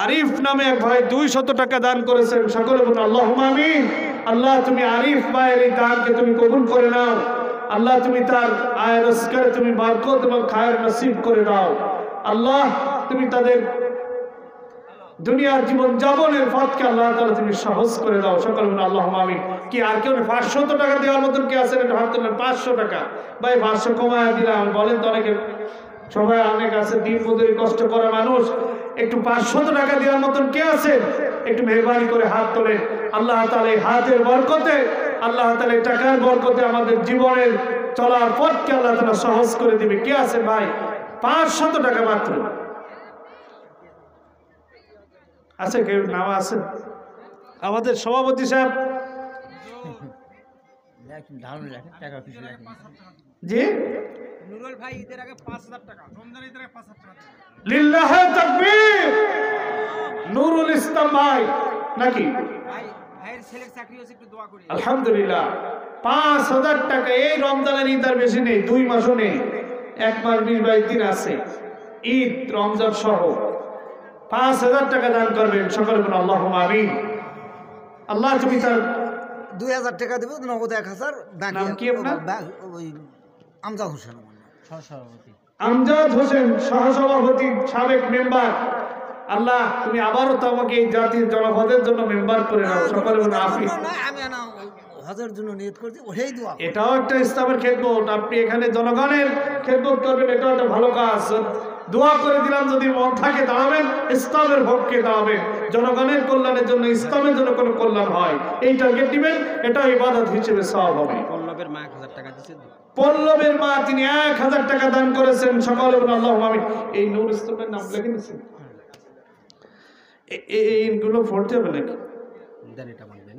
আরিফ নামে এক ভাই 200 টাকা দান করেছেন। সকলে বলুন আল্লাহুম্মা আমিন। আল্লাহ তুমি আরিফ ভাইয়ের এই দানকে তুমি কবুল করে নাও। আল্লাহ তুমি তার আয় রোজগারে তুমি বরকত এবং খায়ের নসিব করে দাও। আল্লাহ তুমি তাদের দুনিয়ার জীবন যাপনের পথকে আল্লাহ তাআলা তুমি সহজ করে দাও। সকলে বলুন আল্লাহুম্মা আমিন। কি আর কেউ 500 টাকা দেওয়ার মতন কি আছেন? একটু হাত তুলেন। 500 টাকা ভাই, 500 কমায় দিলাম বলেন তো। অনেকে সবাই অনেক আছে, দিন মজুরি কষ্ট করা মানুষ, একটু 500 টাকা দেওয়ার মতন কে আছে? একটু মেহরবানি করে হাত তোলেন। আল্লাহ তাআলা এই হাতের বরকতে, আল্লাহ তাআলা এই টাকার বরকতে আমাদের জীবনের চলার পথকে আল্লাহ তাআলা সহজ করে দিবে। কে আছে ভাই? 500 টাকা মাত্র আছে। কেউ নাম আছে? আমাদের সভাপতি সাহেব জি নুরুল ভাই ঈদের আগে 5000 টাকা, রমজান ঈদের আগে 5000 টাকা। লিল্লাহি তাকবীর। নুরুল ইসলাম ভাই নাকি ভাই? ভাইয়ের ছেলের চাকরি হচ্ছে, একটু দোয়া করি। আলহামদুলিল্লাহ 5000 টাকা। এই রমজানের ঈদ আর বেশি নেই, 2 মাসও নেই, 1 মাস 20-22 দিন আছে, ঈদ রমজান সহ 5000 টাকা দান করবেন। সকলে বলুন আল্লাহুম্মা আমিন। আল্লাহ তুমি তার 2000 টাকা দেব, নগদ 1000। নাম কি আপনার? ওই আমজাদ হোসেন, আমজাদ হোসেন সহসভাপতি, সাবেক মেম্বার। আল্লাহ তুমি আবারও তো আমাকে এই জাতির জনপদের জন্য মেম্বার করে নাও। সকলে বলুন আমিন। আমি না হজের জন্য নিয়ত করছি, ওই দোয়া। এটাও একটা ইসলামের খেদমত। আপনি এখানে জনগণের খেদমত করবেন, এটাও একটা ভালো কাজ। দোয়া করে দিলাম, যদি মন থাকে দাঁড়াবেন, ইসলামের পক্ষে দাঁড়াবেন, জনগণের কল্যাণের জন্য, ইসলামের জন্য কোনো কল্যাণ হয় এই টার্গেট দিবেন, এটা ইবাদত হিসেবে সওয়াব হবে। পল্লবের মা 1000 টাকা দিয়েছে। পল্লবের মা তিনি 1000 টাকা দান করেছেন। সকলে বলুন আল্লাহুম্মা আমিন। এই নূর ইসলামের নাম লিখে নিয়েছেন, এইগুলো পড়তে হবে নাকি? এটা বলবেন।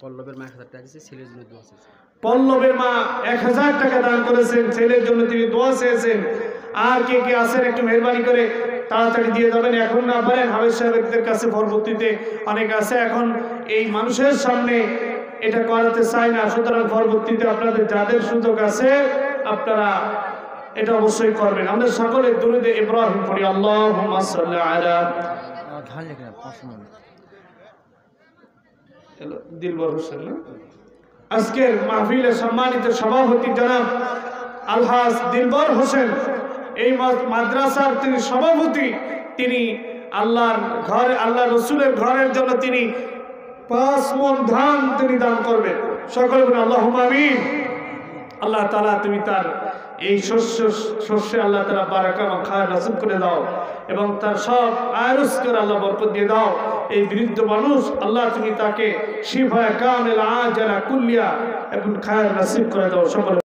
পল্লবের মা 1000 টাকা দিয়েছে, ছেলের জন্য দোয়া চেয়েছেন। পল্লবের মা 1000 টাকা দান করেছেন, ছেলের জন্য তিনি দোয়া চেয়েছেন। আর কে কে আছেন একটু মেহরবানি করে তাড়াতাড়ি দিয়ে যাবেন। এখন না পারেন হাফেজ সাহেবদের কাছে, পরবর্তীতে অনেক আছে, এখন এই মানুষের সামনে এটা করাতে চাই না, সুতরাং পরবর্তীতে আপনাদের যাদের সুযোগ আছে আপনারা এটা অবশ্যই করবেন। আমাদের সকলের দুরূদে ইব্রাহিম পড়ি। আল্লাহুম্মা সাল্লি আলা দিলবর হোসেন। আজকের মাহফিলের সম্মানিত সভাপতি জনাব আলহাজ দিলবর হোসেন, এই মাদ্রাসার তিনি সভাপতি। তিনি আল্লাহর ঘরে, আল্লাহ রসুলের ঘরের জন্য তিনি 5 মণ ধান তিনি দান করবেন। সকলে বলুন আল্লাহুম্মা আমিন। আল্লাহ তাআলা তুমি তার এই শস্যে আল্লাহ তাআলা বারাকা এবং খায়ের নসিব করে দাও, এবং তার সব আয়রস করে আল্লাহ বরকত দিয়ে দাও। এই বৃদ্ধ মানুষ আল্লাহ তুমি তাকে শিফা কামিল আজালা কুল্লিয়া এবং খায়ের নসিব করে দাও। সকলে